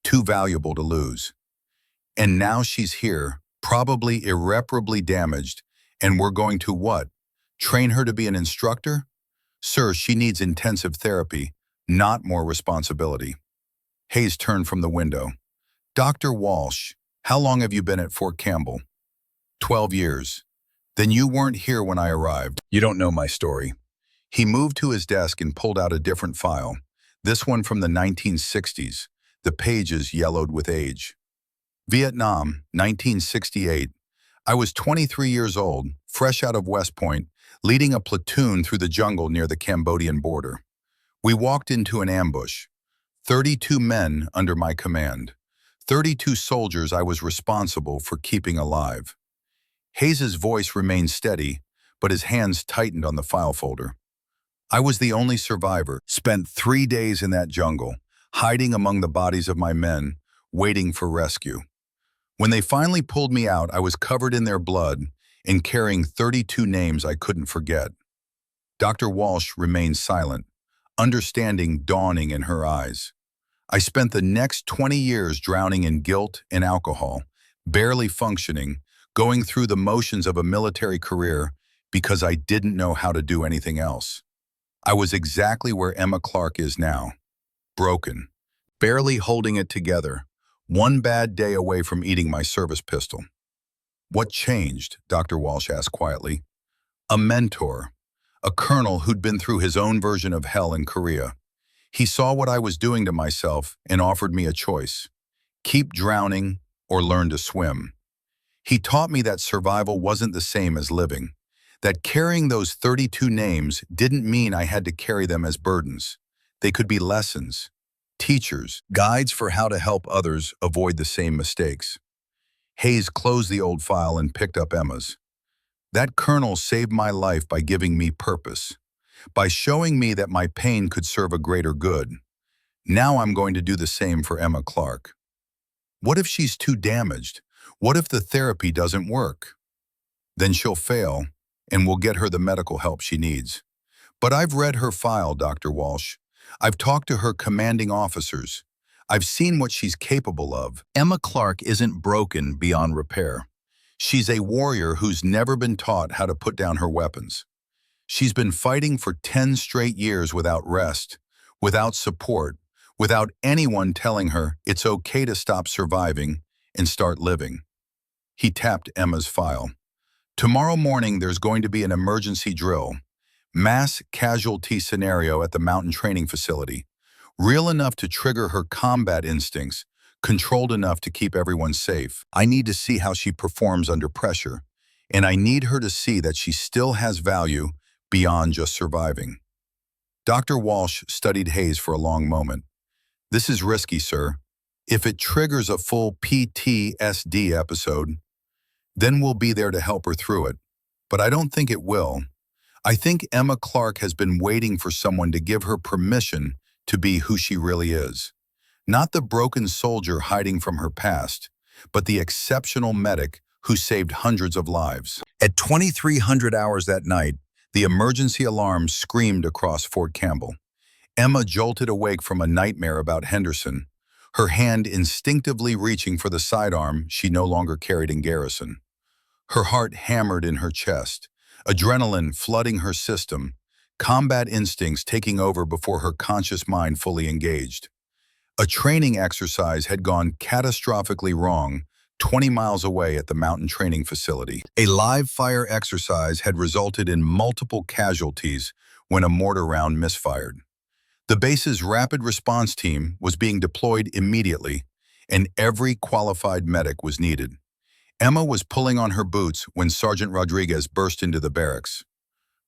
too valuable to lose. And now she's here, probably irreparably damaged, and we're going to what? Train her to be an instructor? Sir, she needs intensive therapy, not more responsibility. Hayes turned from the window. Dr. Walsh, how long have you been at Fort Campbell? 12 years. Then you weren't here when I arrived. You don't know my story. He moved to his desk and pulled out a different file, this one from the 1960s, the pages yellowed with age. Vietnam, 1968. I was 23 years old, fresh out of West Point, leading a platoon through the jungle near the Cambodian border. We walked into an ambush. 32 men under my command. 32 soldiers I was responsible for keeping alive. Hayes's voice remained steady, but his hands tightened on the file folder. I was the only survivor, spent 3 days in that jungle, hiding among the bodies of my men, waiting for rescue. When they finally pulled me out, I was covered in their blood and carrying 32 names I couldn't forget. Dr. Walsh remained silent, understanding dawning in her eyes. I spent the next 20 years drowning in guilt and alcohol, barely functioning, going through the motions of a military career because I didn't know how to do anything else. I was exactly where Emma Clark is now, broken, barely holding it together, one bad day away from eating my service pistol. What changed? Dr. Walsh asked quietly. A mentor, a colonel who'd been through his own version of hell in Korea. He saw what I was doing to myself and offered me a choice. Keep drowning or learn to swim. He taught me that survival wasn't the same as living, that carrying those 32 names didn't mean I had to carry them as burdens. They could be lessons, teachers, guides for how to help others avoid the same mistakes. Hayes closed the old file and picked up Emma's. That colonel saved my life by giving me purpose, by showing me that my pain could serve a greater good. Now I'm going to do the same for Emma Clark. What if she's too damaged? What if the therapy doesn't work? Then she'll fail, and we'll get her the medical help she needs. But I've read her file, Dr. Walsh. I've talked to her commanding officers. I've seen what she's capable of. Emma Clark isn't broken beyond repair. She's a warrior who's never been taught how to put down her weapons. She's been fighting for 10 straight years without rest, without support, without anyone telling her it's okay to stop surviving and start living. He tapped Emma's file. Tomorrow morning there's going to be an emergency drill, mass casualty scenario at the mountain training facility, real enough to trigger her combat instincts, controlled enough to keep everyone safe. I need to see how she performs under pressure, and I need her to see that she still has value beyond just surviving. Dr. Walsh studied Hayes for a long moment. This is risky, sir. If it triggers a full PTSD episode, then we'll be there to help her through it. But I don't think it will. I think Emma Clark has been waiting for someone to give her permission to be who she really is. Not the broken soldier hiding from her past, but the exceptional medic who saved hundreds of lives. At 2300 hours that night, the emergency alarm screamed across Fort Campbell. Emma jolted awake from a nightmare about Henderson, her hand instinctively reaching for the sidearm she no longer carried in garrison. Her heart hammered in her chest, adrenaline flooding her system, combat instincts taking over before her conscious mind fully engaged. A training exercise had gone catastrophically wrong 20 miles away at the mountain training facility. A live fire exercise had resulted in multiple casualties when a mortar round misfired. The base's rapid response team was being deployed immediately, and every qualified medic was needed. Emma was pulling on her boots when Sergeant Rodriguez burst into the barracks.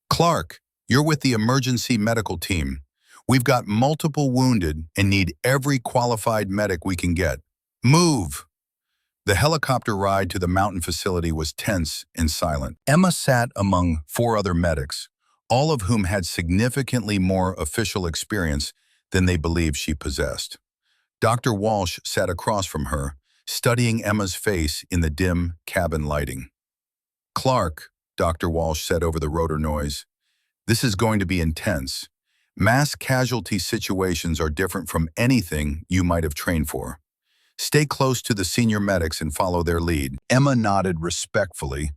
"Clark, you're with the emergency medical team. We've got multiple wounded and need every qualified medic we can get. Move!" The helicopter ride to the mountain facility was tense and silent. Emma sat among 4 other medics, all of whom had significantly more official experience than they believed she possessed. Dr. Walsh sat across from her, studying Emma's face in the dim cabin lighting. "Clark," Dr. Walsh said over the rotor noise, "this is going to be intense. Mass casualty situations are different from anything you might have trained for. Stay close to the senior medics and follow their lead." Emma nodded respectfully,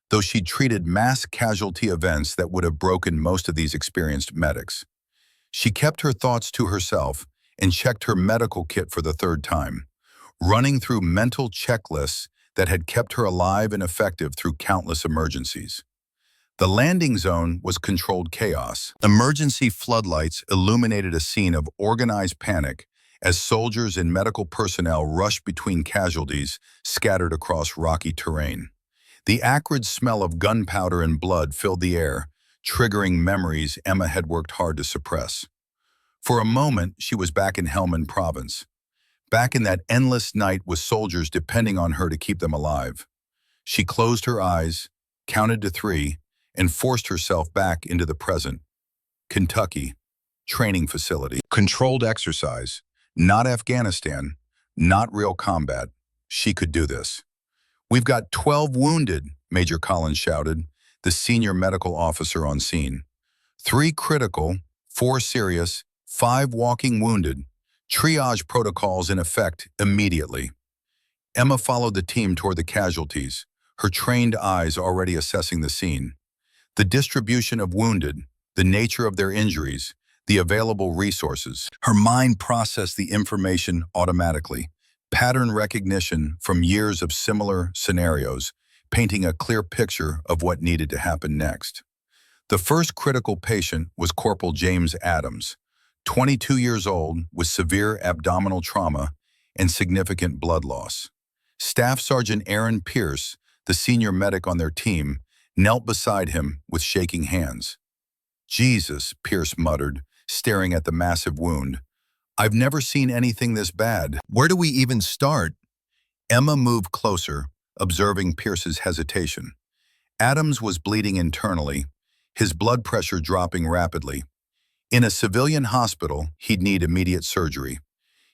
though she'd treated mass casualty events that would have broken most of these experienced medics. She kept her thoughts to herself and checked her medical kit for the 3rd time, running through mental checklists that had kept her alive and effective through countless emergencies. The landing zone was controlled chaos. Emergency floodlights illuminated a scene of organized panic as soldiers and medical personnel rushed between casualties scattered across rocky terrain. The acrid smell of gunpowder and blood filled the air, triggering memories Emma had worked hard to suppress. For a moment, she was back in Helmand Province, back in that endless night with soldiers depending on her to keep them alive. She closed her eyes, counted to 3, and forced herself back into the present. Kentucky, training facility. Controlled exercise, not Afghanistan, not real combat. She could do this. "We've got 12 wounded," Major Collins shouted, the senior medical officer on scene. 3 critical, 4 serious, 5 walking wounded. Triage protocols in effect immediately. Emma followed the team toward the casualties, her trained eyes already assessing the scene. The distribution of wounded, the nature of their injuries, the available resources. Her mind processed the information automatically. Pattern recognition from years of similar scenarios, painting a clear picture of what needed to happen next. The first critical patient was Corporal James Adams, 22 years old with severe abdominal trauma and significant blood loss. Staff Sergeant Aaron Pierce, the senior medic on their team, knelt beside him with shaking hands. "Jesus," Pierce muttered, staring at the massive wound. I've never seen anything this bad. Where do we even start? Emma moved closer, observing Pierce's hesitation. Adams was bleeding internally, his blood pressure dropping rapidly. In a civilian hospital, he'd need immediate surgery.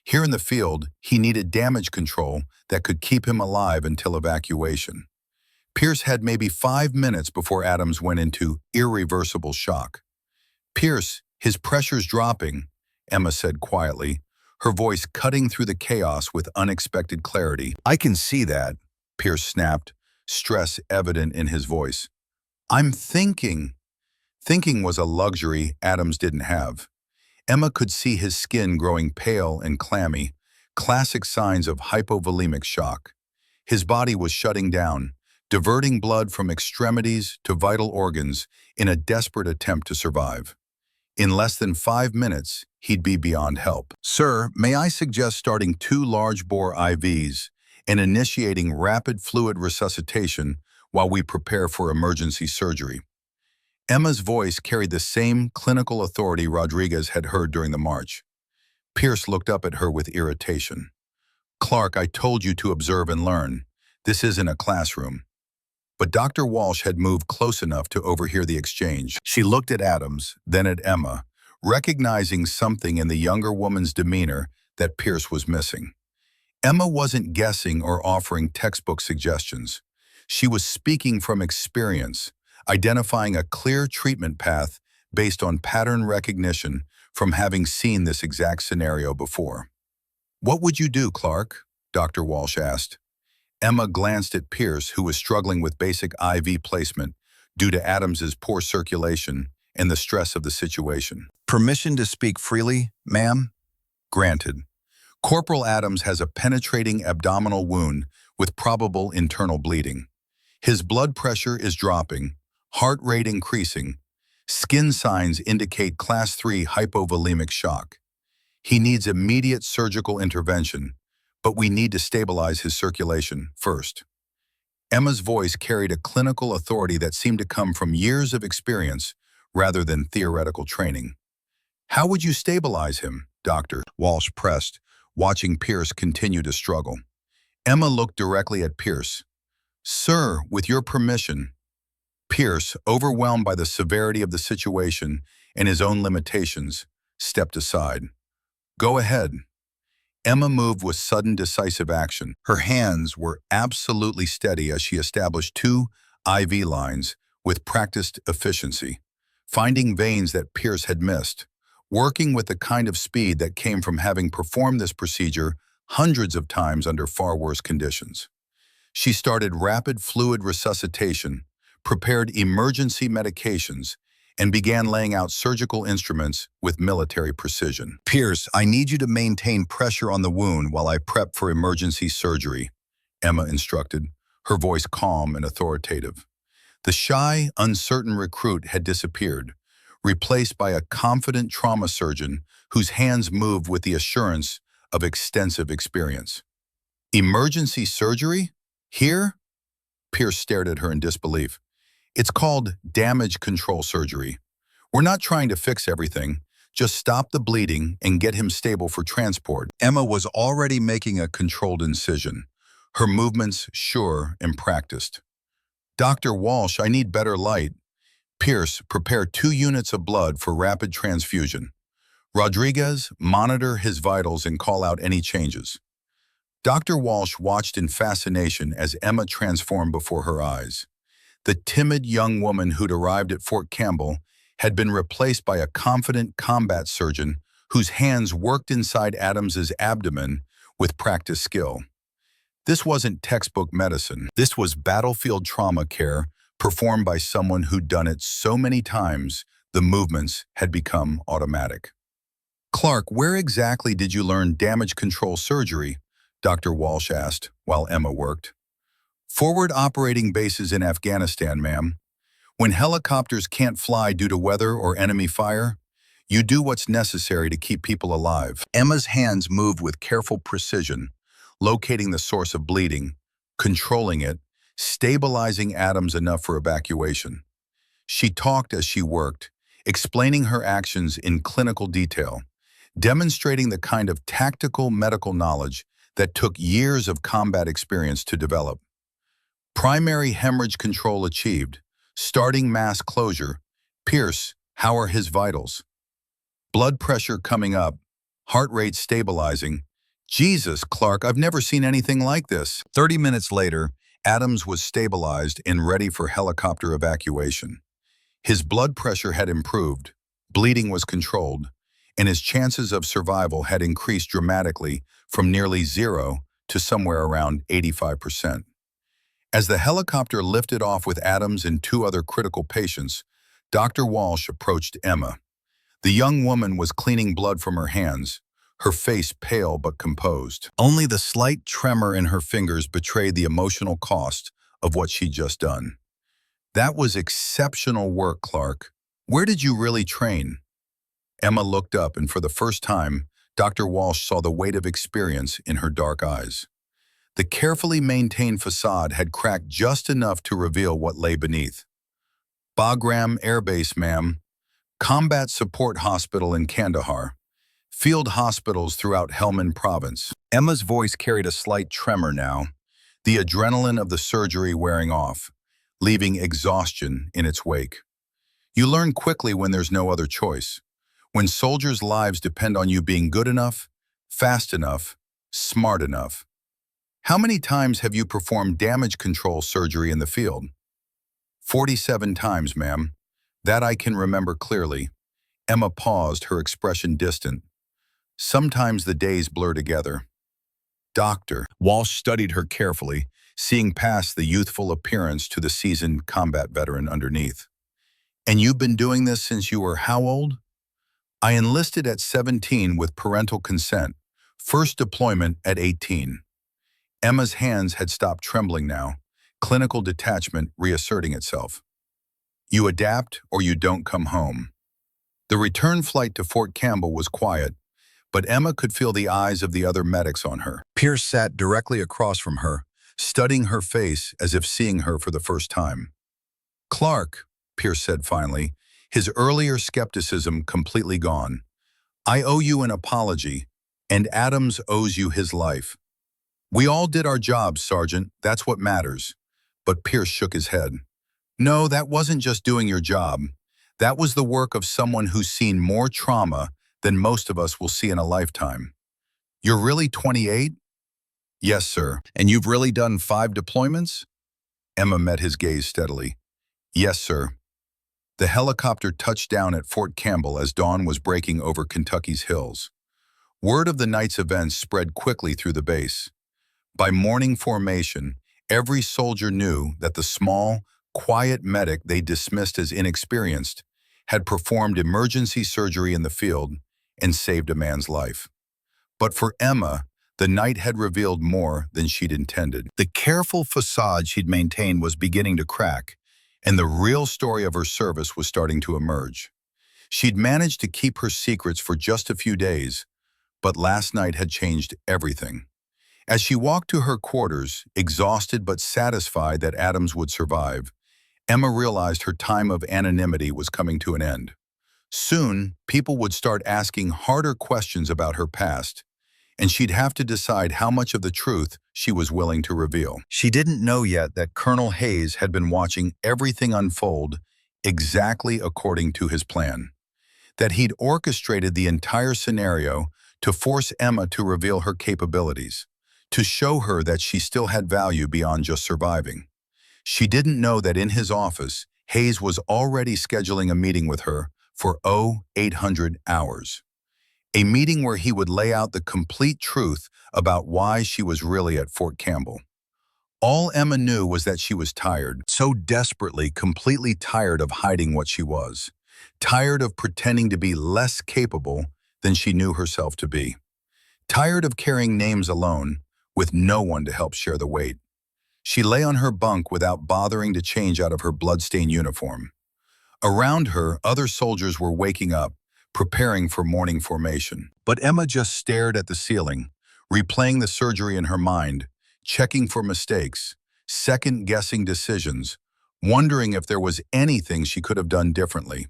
Here in the field, he needed damage control that could keep him alive until evacuation. Pierce had maybe 5 minutes before Adams went into irreversible shock. "Pierce, his pressure's dropping," Emma said quietly, her voice cutting through the chaos with unexpected clarity. "I can see that," Pierce snapped, stress evident in his voice. "I'm thinking." Thinking was a luxury Adams didn't have. Emma could see his skin growing pale and clammy, classic signs of hypovolemic shock. His body was shutting down, diverting blood from extremities to vital organs in a desperate attempt to survive. In less than 5 minutes, he'd be beyond help. "Sir, may I suggest starting 2 large-bore IVs and initiating rapid fluid resuscitation while we prepare for emergency surgery?" Emma's voice carried the same clinical authority Rodriguez had heard during the march. Pierce looked up at her with irritation. "Clark, I told you to observe and learn. This isn't a classroom." But Dr. Walsh had moved close enough to overhear the exchange. She looked at Adams, then at Emma, recognizing something in the younger woman's demeanor that Pierce was missing. Emma wasn't guessing or offering textbook suggestions. She was speaking from experience, identifying a clear treatment path based on pattern recognition from having seen this exact scenario before. "What would you do, Clark?" Dr. Walsh asked. Emma glanced at Pierce, who was struggling with basic IV placement due to Adams's poor circulation and the stress of the situation. "Permission to speak freely, ma'am?" "Granted. Corporal Adams has a penetrating abdominal wound with probable internal bleeding. His blood pressure is dropping, heart rate increasing. Skin signs indicate Class 3 hypovolemic shock. He needs immediate surgical intervention, but we need to stabilize his circulation first." Emma's voice carried a clinical authority that seemed to come from years of experience rather than theoretical training. "How would you stabilize him?" Dr. Walsh pressed, watching Pierce continue to struggle. Emma looked directly at Pierce. "Sir, with your permission." Pierce, overwhelmed by the severity of the situation and his own limitations, stepped aside. "Go ahead." Emma moved with sudden decisive action. Her hands were absolutely steady as she established 2 IV lines with practiced efficiency, finding veins that Pierce had missed, working with the kind of speed that came from having performed this procedure hundreds of times under far worse conditions. She started rapid fluid resuscitation, prepared emergency medications, and began laying out surgical instruments with military precision. "Pierce, I need you to maintain pressure on the wound while I prep for emergency surgery," Emma instructed, her voice calm and authoritative. The shy, uncertain recruit had disappeared, replaced by a confident trauma surgeon whose hands moved with the assurance of extensive experience. "Emergency surgery? Here?" Pierce stared at her in disbelief. "It's called damage control surgery. We're not trying to fix everything, just stop the bleeding and get him stable for transport." Emma was already making a controlled incision, her movements sure and practiced. "Dr. Walsh, I need better light." Pierce, prepare 2 units of blood for rapid transfusion. Rodriguez, monitor his vitals and call out any changes. Dr. Walsh watched in fascination as Emma transformed before her eyes. The timid young woman who'd arrived at Fort Campbell had been replaced by a confident combat surgeon whose hands worked inside Adams's abdomen with practiced skill. This wasn't textbook medicine. This was battlefield trauma care performed by someone who'd done it so many times the movements had become automatic. "Clark, where exactly did you learn damage control surgery?" Dr. Walsh asked while Emma worked. "Forward operating bases in Afghanistan, ma'am. When helicopters can't fly due to weather or enemy fire, you do what's necessary to keep people alive." Emma's hands moved with careful precision, locating the source of bleeding, controlling it, stabilizing Adams enough for evacuation. She talked as she worked, explaining her actions in clinical detail, demonstrating the kind of tactical medical knowledge that took years of combat experience to develop. Primary hemorrhage control achieved. Starting mass closure. Pierce, how are his vitals? Blood pressure coming up. Heart rate stabilizing. Jesus, Clark, I've never seen anything like this. 30 minutes later, Adams was stabilized and ready for helicopter evacuation. His blood pressure had improved, bleeding was controlled, and his chances of survival had increased dramatically from nearly zero to somewhere around 85%. As the helicopter lifted off with Adams and two other critical patients, Dr. Walsh approached Emma. The young woman was cleaning blood from her hands, her face pale but composed. Only the slight tremor in her fingers betrayed the emotional cost of what she'd just done. That was exceptional work, Clark. Where did you really train? Emma looked up, and for the first time, Dr. Walsh saw the weight of experience in her dark eyes. The carefully maintained facade had cracked just enough to reveal what lay beneath. Bagram Air Base, ma'am. Combat Support Hospital in Kandahar. Field hospitals throughout Helmand Province. Emma's voice carried a slight tremor now, the adrenaline of the surgery wearing off, leaving exhaustion in its wake. You learn quickly when there's no other choice, when soldiers' lives depend on you being good enough, fast enough, smart enough. How many times have you performed damage control surgery in the field? 47 times, ma'am. That I can remember clearly. Emma paused, her expression distant. Sometimes the days blur together. Doctor. Walsh studied her carefully, seeing past the youthful appearance to the seasoned combat veteran underneath. And you've been doing this since you were how old? I enlisted at 17 with parental consent, first deployment at 18. Emma's hands had stopped trembling now, clinical detachment reasserting itself. You adapt or you don't come home. The return flight to Fort Campbell was quiet, but Emma could feel the eyes of the other medics on her. Pierce sat directly across from her, studying her face as if seeing her for the first time. Clark, Pierce said finally, his earlier skepticism completely gone. I owe you an apology, and Adams owes you his life. We all did our jobs, Sergeant, that's what matters. But Pierce shook his head. No, that wasn't just doing your job. That was the work of someone who's seen more trauma than most of us will see in a lifetime. You're really 28? Yes, sir. And you've really done 5 deployments? Emma met his gaze steadily. Yes, sir. The helicopter touched down at Fort Campbell as dawn was breaking over Kentucky's hills. Word of the night's events spread quickly through the base. By morning formation, every soldier knew that the small, quiet medic they dismissed as inexperienced had performed emergency surgery in the field and saved a man's life. But for Emma, the night had revealed more than she'd intended. The careful facade she'd maintained was beginning to crack, and the real story of her service was starting to emerge. She'd managed to keep her secrets for just a few days, but last night had changed everything. As she walked to her quarters, exhausted but satisfied that Adams would survive, Emma realized her time of anonymity was coming to an end. Soon, people would start asking harder questions about her past, and she'd have to decide how much of the truth she was willing to reveal. She didn't know yet that Colonel Hayes had been watching everything unfold exactly according to his plan, that he'd orchestrated the entire scenario to force Emma to reveal her capabilities, to show her that she still had value beyond just surviving. She didn't know that in his office, Hayes was already scheduling a meeting with her for 0800 hours. A meeting where he would lay out the complete truth about why she was really at Fort Campbell. All Emma knew was that she was tired, so desperately, completely tired of hiding what she was, tired of pretending to be less capable than she knew herself to be, tired of carrying names alone, with no one to help share the weight. She lay on her bunk without bothering to change out of her blood-stained uniform. Around her, other soldiers were waking up, preparing for morning formation. But Emma just stared at the ceiling, replaying the surgery in her mind, checking for mistakes, second-guessing decisions, wondering if there was anything she could have done differently.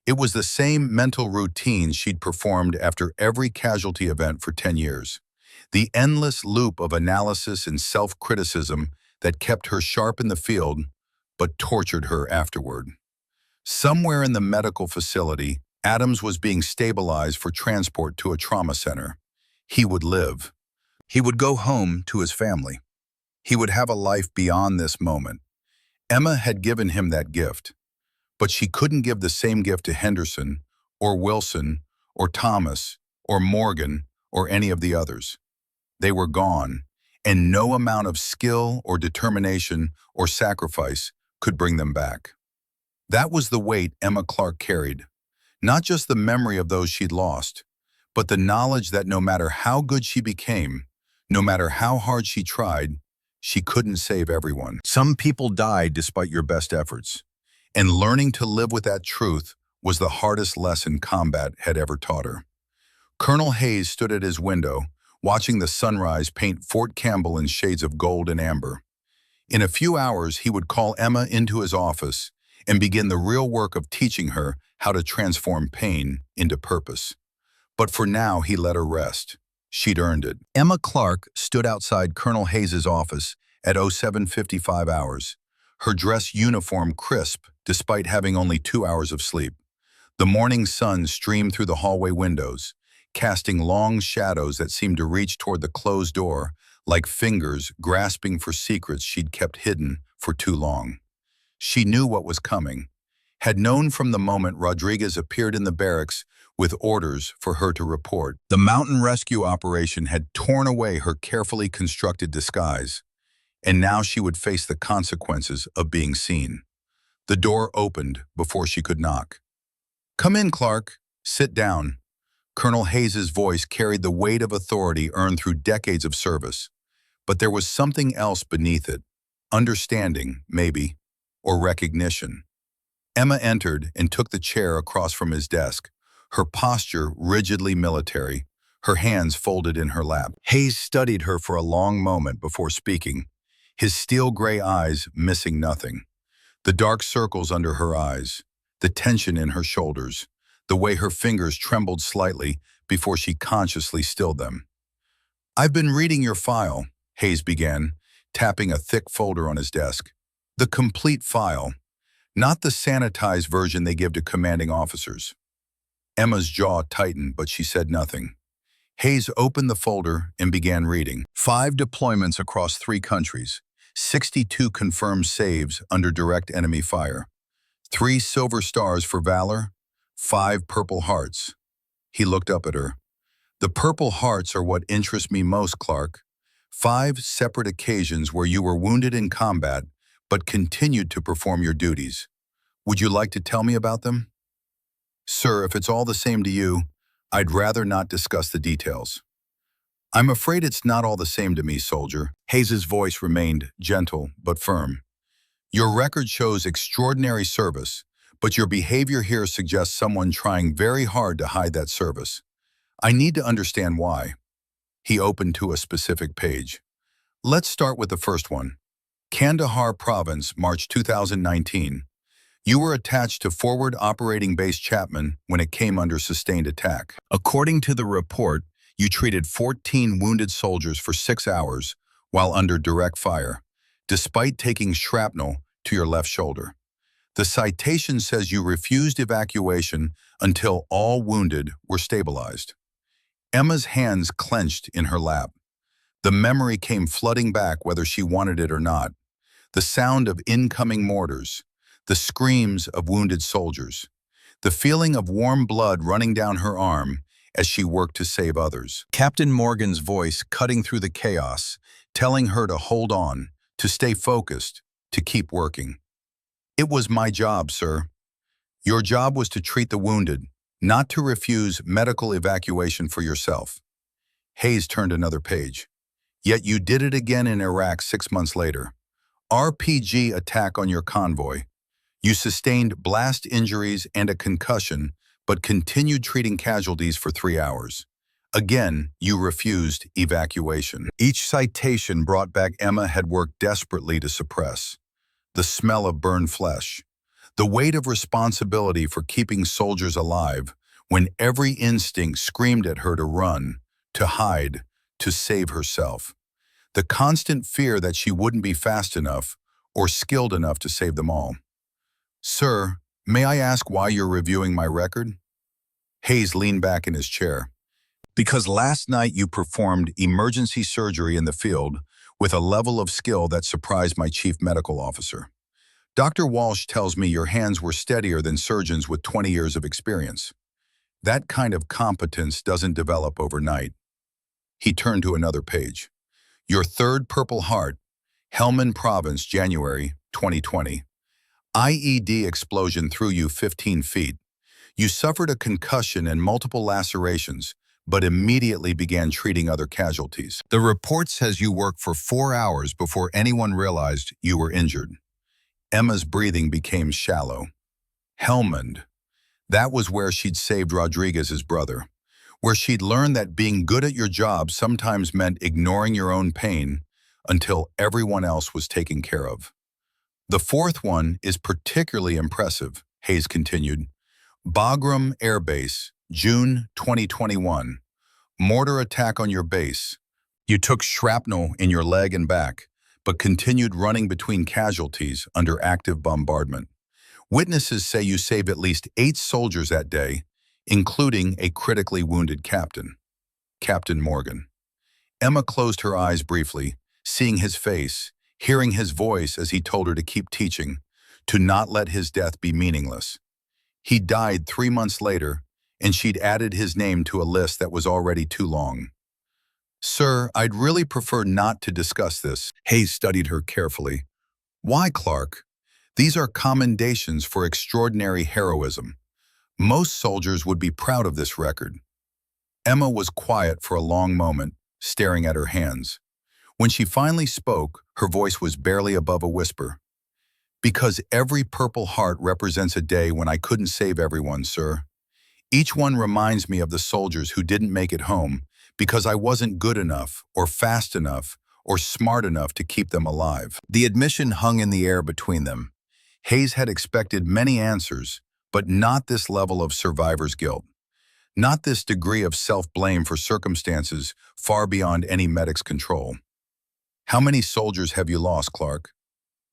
It was the same mental routine she'd performed after every casualty event for 10 years. The endless loop of analysis and self-criticism that kept her sharp in the field, but tortured her afterward. Somewhere in the medical facility, Adams was being stabilized for transport to a trauma center. He would live. He would go home to his family. He would have a life beyond this moment. Emma had given him that gift, but she couldn't give the same gift to Henderson, or Wilson, or Thomas, or Morgan, or any of the others. They were gone, and no amount of skill or determination or sacrifice could bring them back. That was the weight Emma Clark carried, not just the memory of those she'd lost, but the knowledge that no matter how good she became, no matter how hard she tried, she couldn't save everyone. Some people died despite your best efforts, and learning to live with that truth was the hardest lesson combat had ever taught her. Colonel Hayes stood at his window, watching the sunrise paint Fort Campbell in shades of gold and amber. In a few hours, he would call Emma into his office and begin the real work of teaching her how to transform pain into purpose. But for now, he let her rest. She'd earned it. Emma Clark stood outside Colonel Hayes' office at 07:55 hours, her dress uniform crisp despite having only 2 hours of sleep. The morning sun streamed through the hallway windows, casting long shadows that seemed to reach toward the closed door like fingers grasping for secrets she'd kept hidden for too long. She knew what was coming, had known from the moment Rodriguez appeared in the barracks with orders for her to report. The mountain rescue operation had torn away her carefully constructed disguise, and now she would face the consequences of being seen. The door opened before she could knock. "Come in, Clark. Sit down." Colonel Hayes' voice carried the weight of authority earned through decades of service. But there was something else beneath it. Understanding, maybe, or recognition. Emma entered and took the chair across from his desk, her posture rigidly military, her hands folded in her lap. Hayes studied her for a long moment before speaking, his steel-gray eyes missing nothing. The dark circles under her eyes, the tension in her shoulders, the way her fingers trembled slightly before she consciously stilled them. "I've been reading your file," Hayes began, tapping a thick folder on his desk. "The complete file, not the sanitized version they give to commanding officers." Emma's jaw tightened, but she said nothing. Hayes opened the folder and began reading. 5 deployments across 3 countries, 62 confirmed saves under direct enemy fire, 3 silver stars for valor, 5 purple hearts. He looked up at her. "The purple hearts are what interest me most, Clark. 5 separate occasions where you were wounded in combat, but continued to perform your duties. Would you like to tell me about them?" "Sir, if it's all the same to you, I'd rather not discuss the details." "I'm afraid it's not all the same to me, soldier." Hayes' voice remained gentle but firm. "Your record shows extraordinary service, but your behavior here suggests someone trying very hard to hide that service. I need to understand why." He opened to a specific page. "Let's start with the first one. Kandahar Province, March 2019. You were attached to Forward Operating Base Chapman when it came under sustained attack. According to the report, you treated 14 wounded soldiers for 6 hours while under direct fire, despite taking shrapnel to your left shoulder. The citation says you refused evacuation until all wounded were stabilized." Emma's hands clenched in her lap. The memory came flooding back whether she wanted it or not. The sound of incoming mortars, the screams of wounded soldiers, the feeling of warm blood running down her arm as she worked to save others. Captain Morgan's voice cutting through the chaos, telling her to hold on, to stay focused, to keep working. "It was my job, sir. Your job was to treat the wounded, not to refuse medical evacuation for yourself." Hayes turned another page. "Yet you did it again in Iraq 6 months later. RPG attack on your convoy. You sustained blast injuries and a concussion, but continued treating casualties for 3 hours. Again, you refused evacuation." Each citation brought back Emma had worked desperately to suppress. The smell of burned flesh, The weight of responsibility for keeping soldiers alive when every instinct screamed at her to run, to hide, to save herself. The constant fear that she wouldn't be fast enough or skilled enough to save them all. Sir, may I ask why you're reviewing my record? Hayes leaned back in his chair. Because last night you performed emergency surgery in the field with a level of skill that surprised my chief medical officer. Dr. Walsh tells me your hands were steadier than surgeons with 20 years of experience. That kind of competence doesn't develop overnight. He turned to another page. Your third Purple Heart, Helmand Province, January 2020. IED explosion threw you 15 feet. You suffered a concussion and multiple lacerations, but immediately began treating other casualties. The report says you worked for 4 hours before anyone realized you were injured. Emma's breathing became shallow. Helmand. That was where she'd saved Rodriguez's brother, where she'd learned that being good at your job sometimes meant ignoring your own pain until everyone else was taken care of. The fourth one is particularly impressive, Hayes continued. Bagram Air Base, June 2021. Mortar attack on your base. You took shrapnel in your leg and back, but continued running between casualties under active bombardment. Witnesses say you saved at least 8 soldiers that day, including a critically wounded captain. Captain Morgan. Emma closed her eyes briefly, seeing his face, hearing his voice as he told her to keep teaching, to not let his death be meaningless. He died 3 months later, and she'd added his name to a list that was already too long. Sir, I'd really prefer not to discuss this. Hayes studied her carefully. Why, Clark? These are commendations for extraordinary heroism. Most soldiers would be proud of this record. Emma was quiet for a long moment, staring at her hands. When she finally spoke, her voice was barely above a whisper. Because every Purple Heart represents a day when I couldn't save everyone, sir. Each one reminds me of the soldiers who didn't make it home because I wasn't good enough or fast enough or smart enough to keep them alive. The admission hung in the air between them. Hayes had expected many answers, but not this level of survivor's guilt. Not this degree of self-blame for circumstances far beyond any medic's control. How many soldiers have you lost, Clark?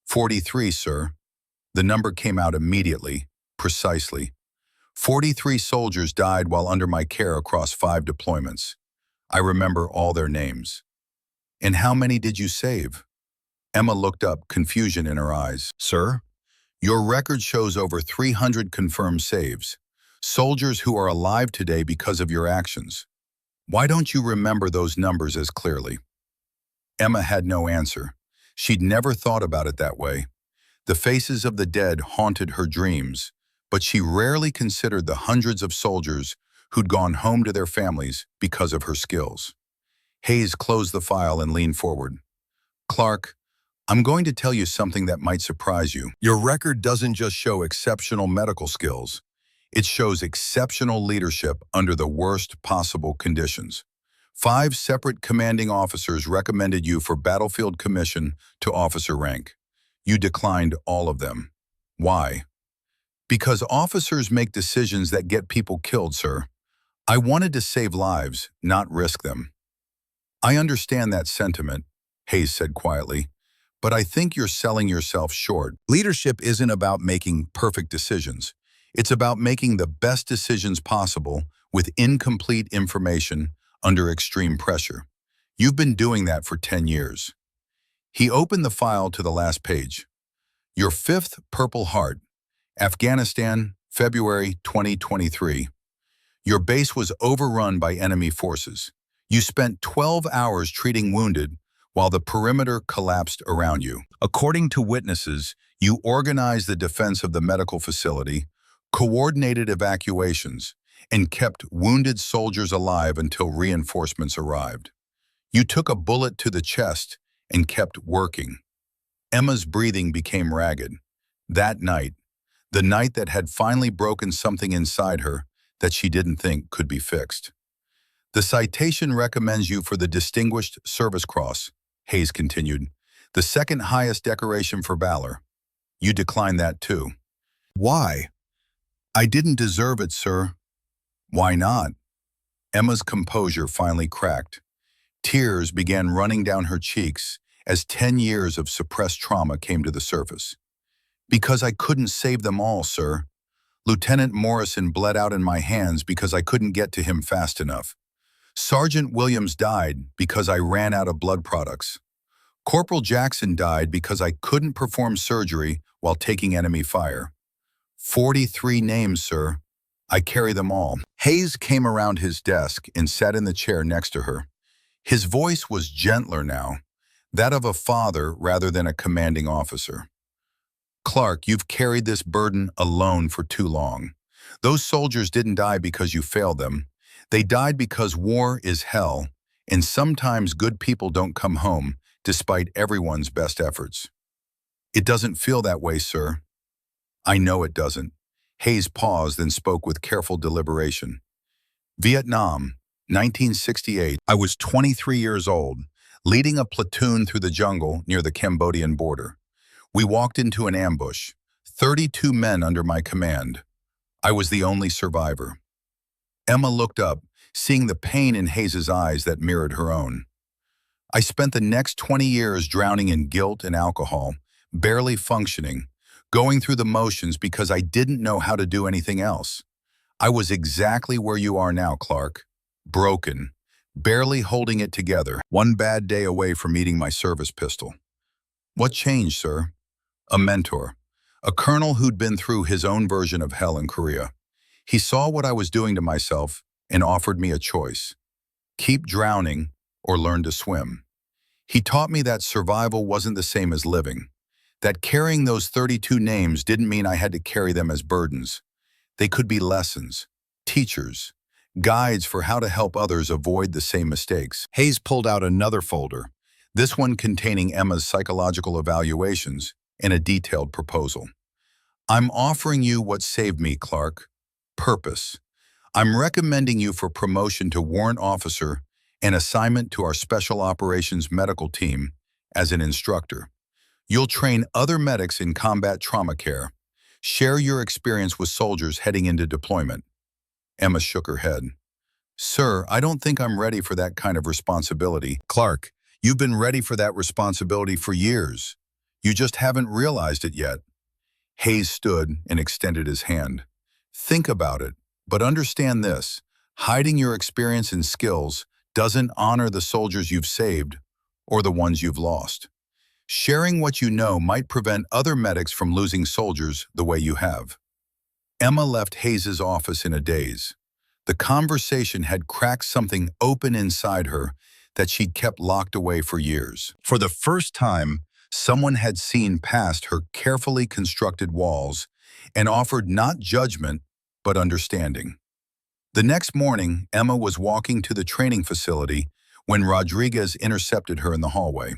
43, sir. The number came out immediately, precisely. 43 soldiers died while under my care across 5 deployments. I remember all their names. And how many did you save? Emma looked up, confusion in her eyes. Sir, your record shows over 300 confirmed saves. Soldiers who are alive today because of your actions. Why don't you remember those numbers as clearly? Emma had no answer. She'd never thought about it that way. The faces of the dead haunted her dreams, but she rarely considered the hundreds of soldiers who'd gone home to their families because of her skills. Hayes closed the file and leaned forward. Clark, I'm going to tell you something that might surprise you. Your record doesn't just show exceptional medical skills. It shows exceptional leadership under the worst possible conditions. 5 separate commanding officers recommended you for battlefield commission to officer rank. You declined all of them. Why? Because officers make decisions that get people killed, sir. I wanted to save lives, not risk them. I understand that sentiment, Hayes said quietly, but I think you're selling yourself short. Leadership isn't about making perfect decisions. It's about making the best decisions possible with incomplete information under extreme pressure. You've been doing that for 10 years. He opened the file to the last page. Your 5th Purple Heart, Afghanistan, February 2023. Your base was overrun by enemy forces. You spent 12 hours treating wounded while the perimeter collapsed around you. According to witnesses, you organized the defense of the medical facility, coordinated evacuations, and kept wounded soldiers alive until reinforcements arrived. You took a bullet to the chest and kept working. Emma's breathing became ragged. That night, the night that had finally broken something inside her that she didn't think could be fixed. The citation recommends you for the Distinguished Service Cross, Hayes continued, the second highest decoration for valor. You declined that too. Why? I didn't deserve it, sir. Why not? Emma's composure finally cracked. Tears began running down her cheeks as 10 years of suppressed trauma came to the surface. Because I couldn't save them all, sir. Lieutenant Morrison bled out in my hands because I couldn't get to him fast enough. Sergeant Williams died because I ran out of blood products. Corporal Jackson died because I couldn't perform surgery while taking enemy fire. 43 names, sir. I carry them all. Hayes came around his desk and sat in the chair next to her. His voice was gentler now, that of a father rather than a commanding officer. Clark, you've carried this burden alone for too long. Those soldiers didn't die because you failed them. They died because war is hell, and sometimes good people don't come home despite everyone's best efforts. It doesn't feel that way, sir. I know it doesn't. Hayes paused and spoke with careful deliberation. Vietnam, 1968. I was 23 years old, leading a platoon through the jungle near the Cambodian border. We walked into an ambush, 32 men under my command. I was the only survivor. Emma looked up, seeing the pain in Hayes's eyes that mirrored her own. I spent the next 20 years drowning in guilt and alcohol, barely functioning, going through the motions because I didn't know how to do anything else. I was exactly where you are now, Clark. Broken, barely holding it together, one bad day away from eating my service pistol. What changed, sir? A mentor, a colonel who'd been through his own version of hell in Korea. He saw what I was doing to myself and offered me a choice. Keep drowning or learn to swim. He taught me that survival wasn't the same as living, that carrying those 32 names didn't mean I had to carry them as burdens. They could be lessons, teachers, guides for how to help others avoid the same mistakes. Hayes pulled out another folder, this one containing Emma's psychological evaluations and a detailed proposal. I'm offering you what saved me, Clark. Purpose. I'm recommending you for promotion to warrant officer and assignment to our Special Operations Medical Team as an instructor. You'll train other medics in combat trauma care. Share your experience with soldiers heading into deployment. Emma shook her head. Sir, I don't think I'm ready for that kind of responsibility. Clark, you've been ready for that responsibility for years. You just haven't realized it yet. Hayes stood and extended his hand. Think about it, but understand this. Hiding your experience and skills doesn't honor the soldiers you've saved or the ones you've lost. Sharing what you know might prevent other medics from losing soldiers the way you have. Emma left Hayes's office in a daze. The conversation had cracked something open inside her that she'd kept locked away for years. For the first time, someone had seen past her carefully constructed walls and offered not judgment, but understanding. The next morning, Emma was walking to the training facility when Rodriguez intercepted her in the hallway.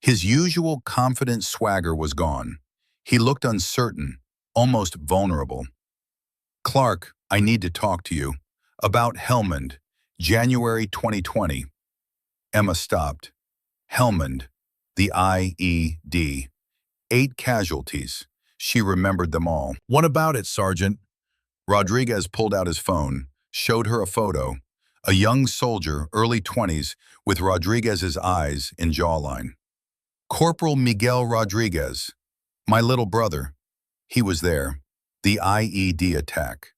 His usual confident swagger was gone. He looked uncertain, almost vulnerable. Clark, I need to talk to you. About Helmand, January 2020. Emma stopped. Helmand, the IED. 8 casualties. She remembered them all. What about it, Sergeant? Rodriguez pulled out his phone, showed her a photo. A young soldier, early 20s, with Rodriguez's eyes and jawline. Corporal Miguel Rodriguez, my little brother. He was there. The IED attack.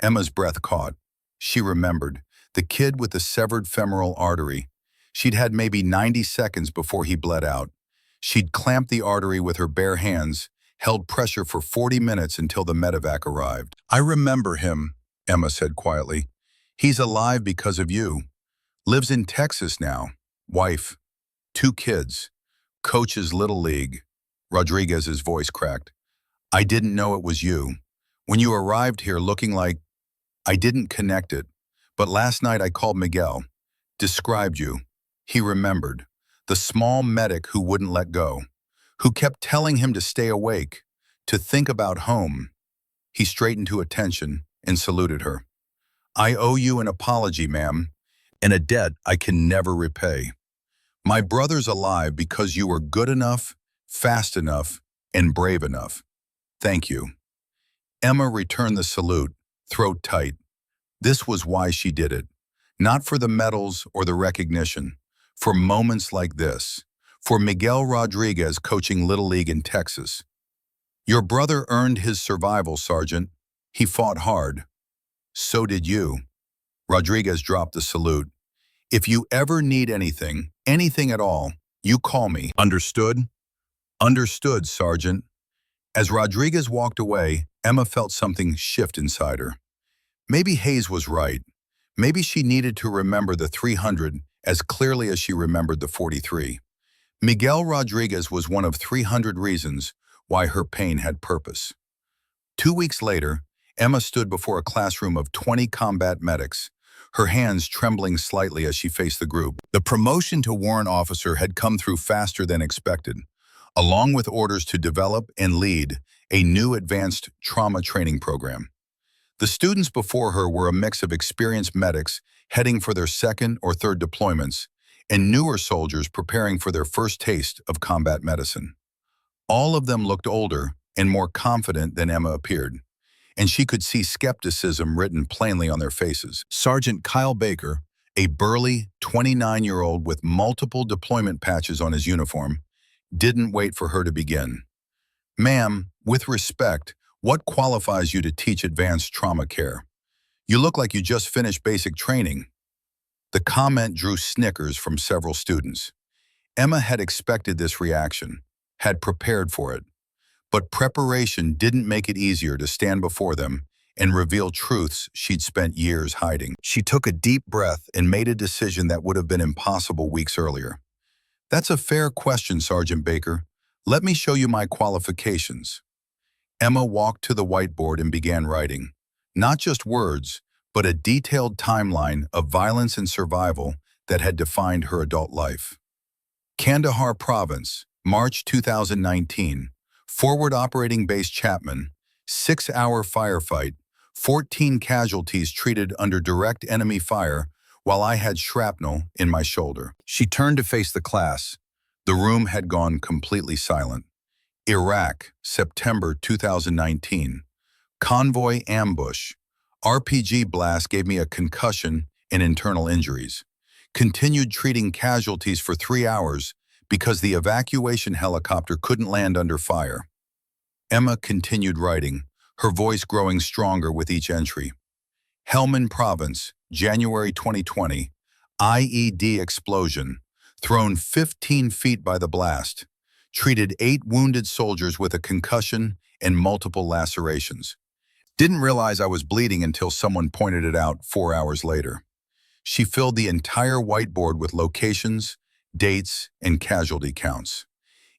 Emma's breath caught. She remembered. The kid with the severed femoral artery. She'd had maybe 90 seconds before he bled out. She'd clamped the artery with her bare hands, held pressure for 40 minutes until the medevac arrived. I remember him, Emma said quietly. He's alive because of you. Lives in Texas now. Wife. 2 kids. Coaches Little League. Rodriguez's voice cracked. I didn't know it was you. When you arrived here looking like... I didn't connect it. But last night I called Miguel. Described you. He remembered. The small medic who wouldn't let go. Who kept telling him to stay awake. To think about home. He straightened to attention and saluted her. I owe you an apology, ma'am. And a debt I can never repay. My brother's alive because you were good enough, fast enough, and brave enough. Thank you. Emma returned the salute, throat tight. This was why she did it. Not for the medals or the recognition, for moments like this. For Miguel Rodriguez coaching Little League in Texas. Your brother earned his survival, Sergeant. He fought hard. So did you. Rodriguez dropped the salute. If you ever need anything, anything at all, you call me. Understood? Understood, Sergeant. As Rodriguez walked away, Emma felt something shift inside her. Maybe Hayes was right. Maybe she needed to remember the 300 as clearly as she remembered the 43. Miguel Rodriguez was one of 300 reasons why her pain had purpose. 2 weeks later, Emma stood before a classroom of 20 combat medics, her hands trembling slightly as she faced the group. The promotion to warrant officer had come through faster than expected, along with orders to develop and lead a new advanced trauma training program. The students before her were a mix of experienced medics heading for their second or third deployments and newer soldiers preparing for their first taste of combat medicine. All of them looked older and more confident than Emma appeared, and she could see skepticism written plainly on their faces. Sergeant Kyle Baker, a burly 29-year-old with multiple deployment patches on his uniform, didn't wait for her to begin. Ma'am, with respect, what qualifies you to teach advanced trauma care? You look like you just finished basic training. The comment drew snickers from several students. Emma had expected this reaction, had prepared for it. But preparation didn't make it easier to stand before them and reveal truths she'd spent years hiding. She took a deep breath and made a decision that would have been impossible weeks earlier. That's a fair question, Sergeant Baker. Let me show you my qualifications. Emma walked to the whiteboard and began writing. Not just words, but a detailed timeline of violence and survival that had defined her adult life. Kandahar Province, March 2019. Forward Operating Base Chapman, 6-hour firefight, 14 casualties treated under direct enemy fire while I had shrapnel in my shoulder. She turned to face the class. The room had gone completely silent. Iraq, September 2019. Convoy ambush. RPG blast gave me a concussion and internal injuries. Continued treating casualties for 3 hours because the evacuation helicopter couldn't land under fire. Emma continued writing, her voice growing stronger with each entry. Helmand Province, January 2020. IED explosion. Thrown 15 feet by the blast. Treated 8 wounded soldiers with a concussion and multiple lacerations. Didn't realize I was bleeding until someone pointed it out 4 hours later. She filled the entire whiteboard with locations, dates, and casualty counts.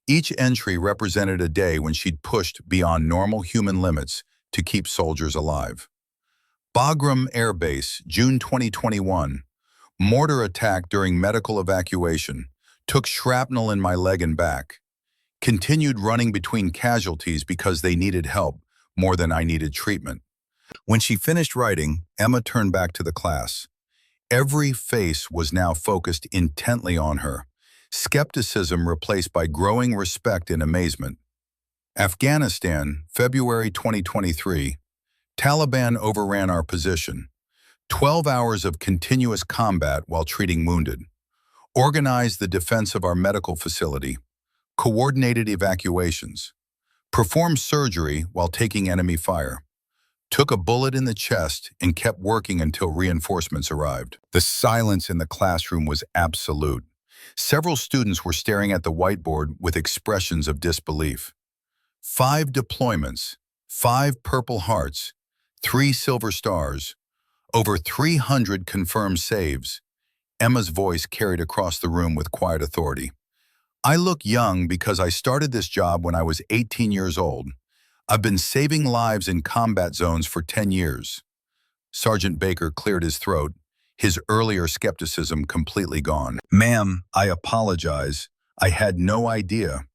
Each entry represented a day when she'd pushed beyond normal human limits to keep soldiers alive. Bagram Air Base, June 2021. Mortar attack during medical evacuation. Took shrapnel in my leg and back. Continued running between casualties because they needed help more than I needed treatment. When she finished writing, Emma turned back to the class. Every face was now focused intently on her, skepticism replaced by growing respect and amazement. Afghanistan, February 2023. Taliban overran our position. 12 hours of continuous combat while treating wounded. Organized the defense of our medical facility. Coordinated evacuations. Performed surgery while taking enemy fire. Took a bullet in the chest and kept working until reinforcements arrived. The silence in the classroom was absolute. Several students were staring at the whiteboard with expressions of disbelief. 5 deployments, 5 Purple Hearts, 3 Silver Stars, over 300 confirmed saves. Emma's voice carried across the room with quiet authority. I look young because I started this job when I was 18 years old. I've been saving lives in combat zones for 10 years. Sergeant Baker cleared his throat, his earlier skepticism completely gone. Ma'am, I apologize. I had no idea.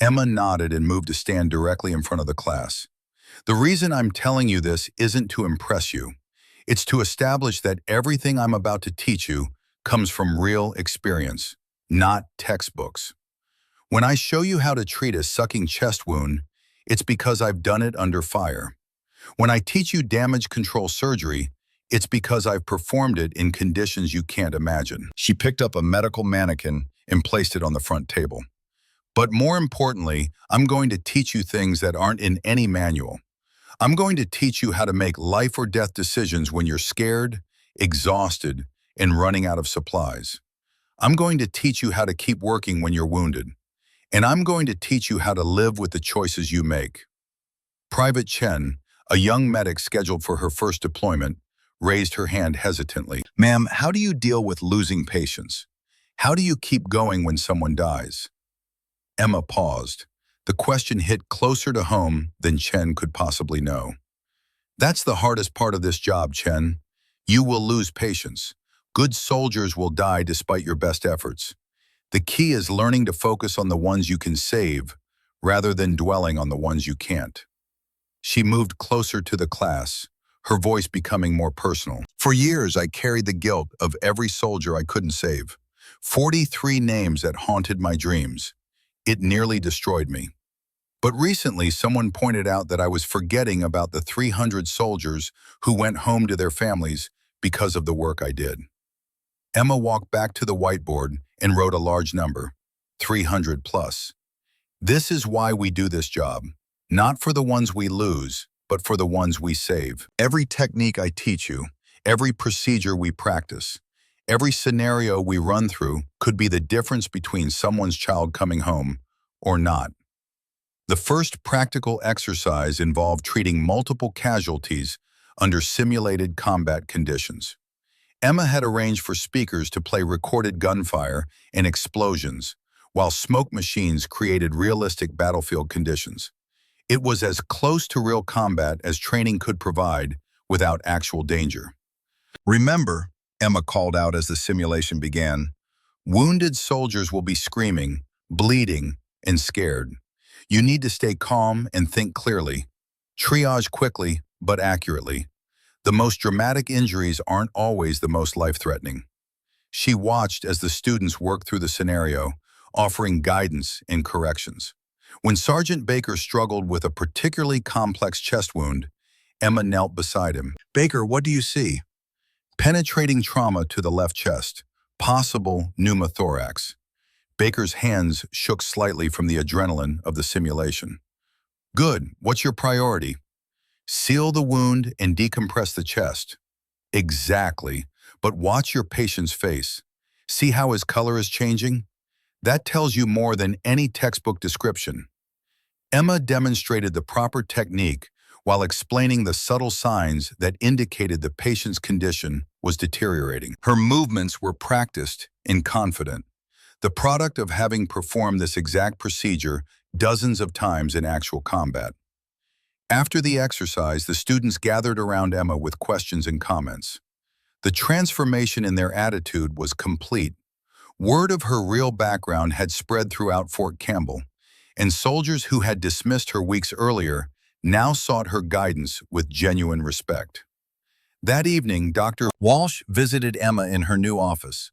Emma nodded and moved to stand directly in front of the class. The reason I'm telling you this isn't to impress you. It's to establish that everything I'm about to teach you comes from real experience, not textbooks. When I show you how to treat a sucking chest wound, it's because I've done it under fire. When I teach you damage control surgery, it's because I've performed it in conditions you can't imagine. She picked up a medical mannequin and placed it on the front table. But more importantly, I'm going to teach you things that aren't in any manual. I'm going to teach you how to make life or death decisions when you're scared, exhausted, and running out of supplies. I'm going to teach you how to keep working when you're wounded. And I'm going to teach you how to live with the choices you make. Private Chen, a young medic scheduled for her first deployment, raised her hand hesitantly. Ma'am, how do you deal with losing patients? How do you keep going when someone dies? Emma paused. The question hit closer to home than Chen could possibly know. That's the hardest part of this job, Chen. You will lose patience. Good soldiers will die despite your best efforts. The key is learning to focus on the ones you can save, rather than dwelling on the ones you can't. She moved closer to the class, her voice becoming more personal. For years, I carried the guilt of every soldier I couldn't save. 43 names that haunted my dreams. It nearly destroyed me. But recently, someone pointed out that I was forgetting about the 300 soldiers who went home to their families because of the work I did. Emma walked back to the whiteboard and wrote a large number, 300 plus. This is why we do this job. Not for the ones we lose, but for the ones we save. Every technique I teach you, every procedure we practice, every scenario we run through could be the difference between someone's child coming home or not. The first practical exercise involved treating multiple casualties under simulated combat conditions. Emma had arranged for speakers to play recorded gunfire and explosions, while smoke machines created realistic battlefield conditions. It was as close to real combat as training could provide without actual danger. Remember, Emma called out as the simulation began, wounded soldiers will be screaming, bleeding, and scared. You need to stay calm and think clearly. Triage quickly, but accurately. The most dramatic injuries aren't always the most life-threatening. She watched as the students worked through the scenario, offering guidance and corrections. When Sergeant Baker struggled with a particularly complex chest wound, Emma knelt beside him. Baker, what do you see? Penetrating trauma to the left chest, possible pneumothorax. Baker's hands shook slightly from the adrenaline of the simulation. Good, what's your priority? Seal the wound and decompress the chest. Exactly, but watch your patient's face. See how his color is changing? That tells you more than any textbook description. Emma demonstrated the proper technique while explaining the subtle signs that indicated the patient's condition was deteriorating. Her movements were practiced and confident, the product of having performed this exact procedure dozens of times in actual combat. After the exercise, the students gathered around Emma with questions and comments. The transformation in their attitude was complete. Word of her real background had spread throughout Fort Campbell, and soldiers who had dismissed her weeks earlier now sought her guidance with genuine respect. That evening, Dr. Walsh visited Emma in her new office,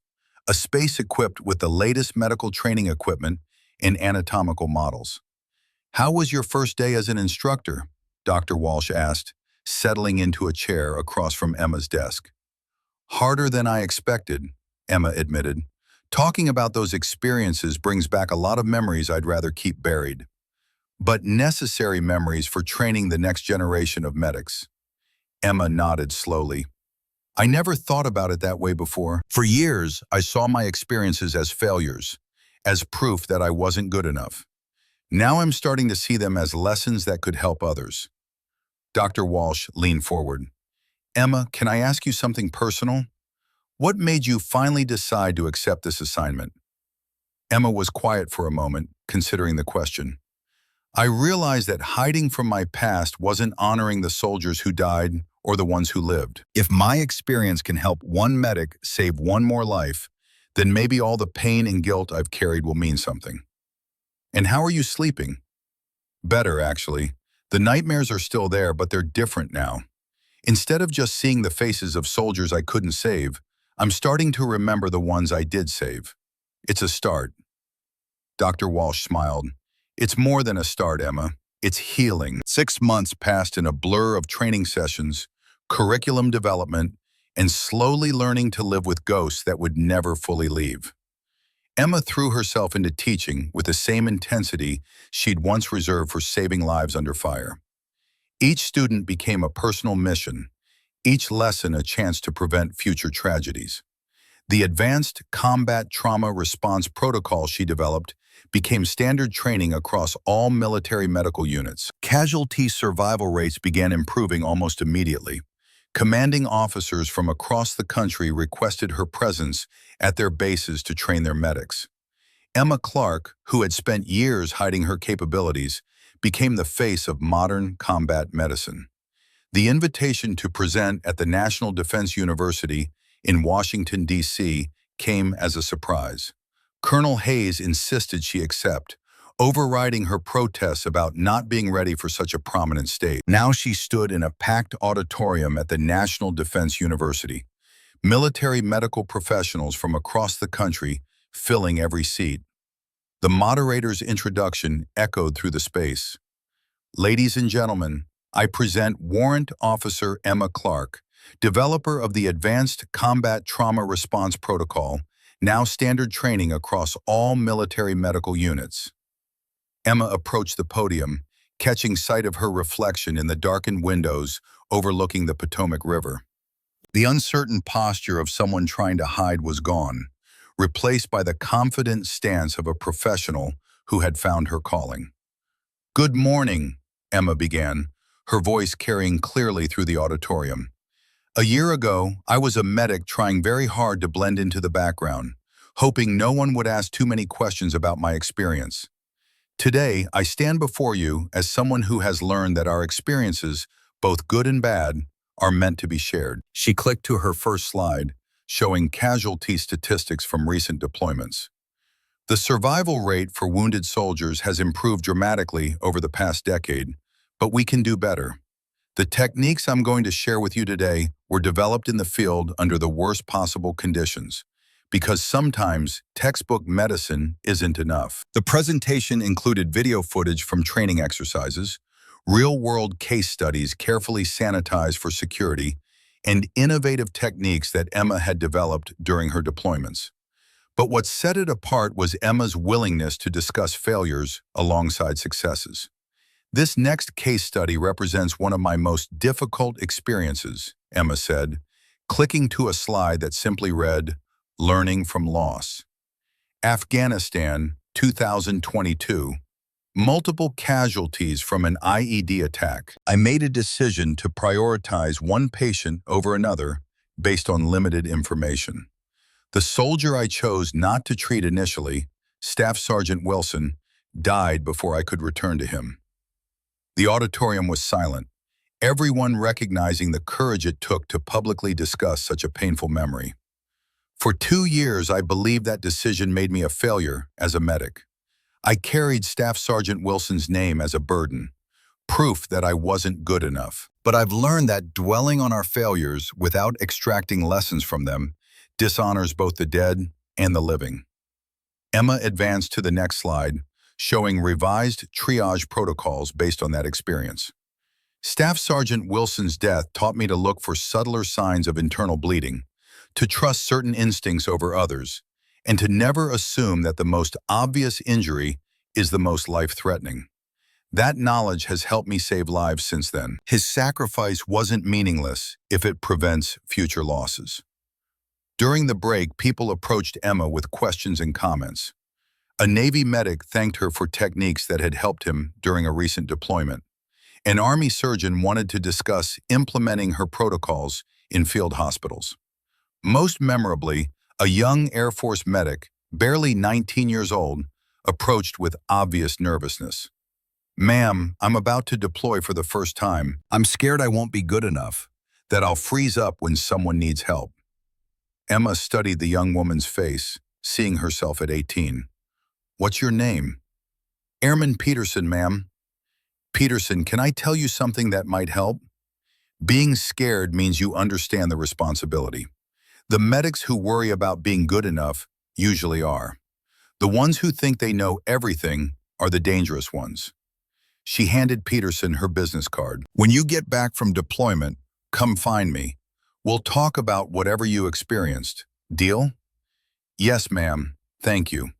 a space equipped with the latest medical training equipment and anatomical models. How was your first day as an instructor? Dr. Walsh asked, settling into a chair across from Emma's desk. Harder than I expected, Emma admitted. Talking about those experiences brings back a lot of memories I'd rather keep buried. But necessary memories for training the next generation of medics. Emma nodded slowly. I never thought about it that way before. For years, I saw my experiences as failures, as proof that I wasn't good enough. Now I'm starting to see them as lessons that could help others. Dr. Walsh leaned forward. Emma, can I ask you something personal? What made you finally decide to accept this assignment? Emma was quiet for a moment, considering the question. I realized that hiding from my past wasn't honoring the soldiers who died or the ones who lived. If my experience can help one medic save one more life, then maybe all the pain and guilt I've carried will mean something. And how are you sleeping? Better, actually. The nightmares are still there, but they're different now. Instead of just seeing the faces of soldiers I couldn't save, I'm starting to remember the ones I did save. It's a start. Dr. Walsh smiled. It's more than a start, Emma. It's healing. 6 months passed in a blur of training sessions, curriculum development, and slowly learning to live with ghosts that would never fully leave. Emma threw herself into teaching with the same intensity she'd once reserved for saving lives under fire. Each student became a personal mission, each lesson a chance to prevent future tragedies. The advanced combat trauma response protocol she developed became standard training across all military medical units. Casualty survival rates began improving almost immediately. Commanding officers from across the country requested her presence at their bases to train their medics. Emma Clark, who had spent years hiding her capabilities, became the face of modern combat medicine. The invitation to present at the National Defense University in Washington, D.C. came as a surprise. Colonel Hayes insisted she accept, overriding her protests about not being ready for such a prominent stage. Now she stood in a packed auditorium at the National Defense University, military medical professionals from across the country filling every seat. The moderator's introduction echoed through the space. Ladies and gentlemen, I present Warrant Officer Emma Clark, developer of the Advanced Combat Trauma Response Protocol, now standard training across all military medical units. Emma approached the podium, catching sight of her reflection in the darkened windows overlooking the Potomac River. The uncertain posture of someone trying to hide was gone, replaced by the confident stance of a professional who had found her calling. "Good morning," Emma began, her voice carrying clearly through the auditorium. "A year ago, I was a medic trying very hard to blend into the background, hoping no one would ask too many questions about my experience. Today, I stand before you as someone who has learned that our experiences, both good and bad, are meant to be shared." She clicked to her first slide, showing casualty statistics from recent deployments. The survival rate for wounded soldiers has improved dramatically over the past decade, but we can do better. The techniques I'm going to share with you today were developed in the field under the worst possible conditions, because sometimes textbook medicine isn't enough. The presentation included video footage from training exercises, real-world case studies carefully sanitized for security, and innovative techniques that Emma had developed during her deployments. But what set it apart was Emma's willingness to discuss failures alongside successes. "This next case study represents one of my most difficult experiences," Emma said, clicking to a slide that simply read, "Learning from Loss." Afghanistan, 2022. Multiple casualties from an IED attack. I made a decision to prioritize one patient over another based on limited information. The soldier I chose not to treat initially, Staff Sergeant Wilson, died before I could return to him. The auditorium was silent, everyone recognizing the courage it took to publicly discuss such a painful memory. For 2 years, I believed that decision made me a failure as a medic. I carried Staff Sergeant Wilson's name as a burden, proof that I wasn't good enough. But I've learned that dwelling on our failures without extracting lessons from them dishonors both the dead and the living. Emma advanced to the next slide, showing revised triage protocols based on that experience. Staff Sergeant Wilson's death taught me to look for subtler signs of internal bleeding, to trust certain instincts over others, and to never assume that the most obvious injury is the most life-threatening. That knowledge has helped me save lives since then. His sacrifice wasn't meaningless if it prevents future losses. During the break, people approached Emma with questions and comments. A Navy medic thanked her for techniques that had helped him during a recent deployment. An Army surgeon wanted to discuss implementing her protocols in field hospitals. Most memorably, a young Air Force medic, barely 19 years old, approached with obvious nervousness. "Ma'am, I'm about to deploy for the first time. I'm scared I won't be good enough, that I'll freeze up when someone needs help." Emma studied the young woman's face, seeing herself at 18. "What's your name?" "Airman Peterson, ma'am." "Peterson, can I tell you something that might help? Being scared means you understand the responsibility. The medics who worry about being good enough usually are. The ones who think they know everything are the dangerous ones. She handed Peterson her business card. When you get back from deployment, come find me. We'll talk about whatever you experienced. Deal? Yes, ma'am. Thank you.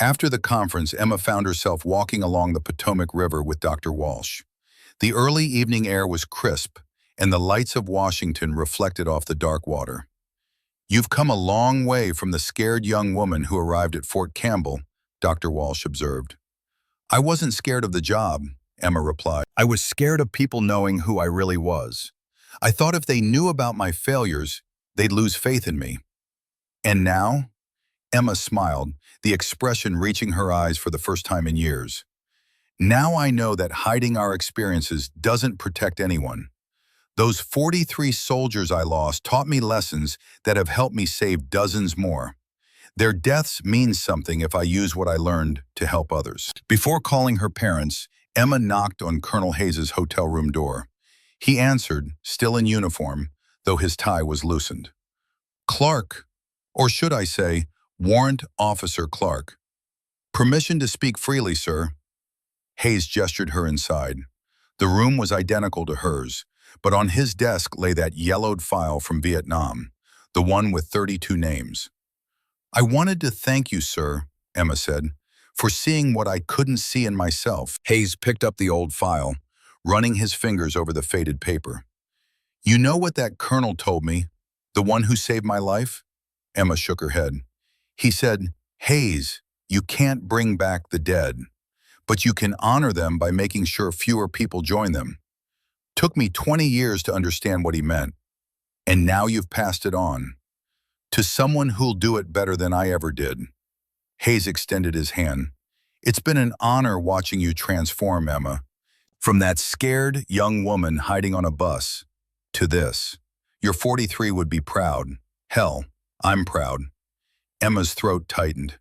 After the conference, Emma found herself walking along the Potomac River with Dr. Walsh. The early evening air was crisp, and the lights of Washington reflected off the dark water. You've come a long way from the scared young woman who arrived at Fort Campbell, Dr. Walsh observed. I wasn't scared of the job, Emma replied. I was scared of people knowing who I really was. I thought if they knew about my failures, they'd lose faith in me. And now? Emma smiled, the expression reaching her eyes for the first time in years. Now I know that hiding our experiences doesn't protect anyone. Those 43 soldiers I lost taught me lessons that have helped me save dozens more. Their deaths mean something if I use what I learned to help others. Before calling her parents, Emma knocked on Colonel Hayes's hotel room door. He answered, still in uniform, though his tie was loosened. Clark, or should I say, Warrant Officer Clark. Permission to speak freely, sir. Hayes gestured her inside. The room was identical to hers, but on his desk lay that yellowed file from Vietnam, the one with 32 names. I wanted to thank you, sir, Emma said, for seeing what I couldn't see in myself. Hayes picked up the old file, running his fingers over the faded paper. You know what that colonel told me, the one who saved my life? Emma shook her head. He said, Hayes, you can't bring back the dead, but you can honor them by making sure fewer people join them. Took me 20 years to understand what he meant, and now you've passed it on. To someone who'll do it better than I ever did. Hayes extended his hand. It's been an honor watching you transform, Emma. From that scared young woman hiding on a bus to this. Your 43 would be proud. Hell, I'm proud. Emma's throat tightened.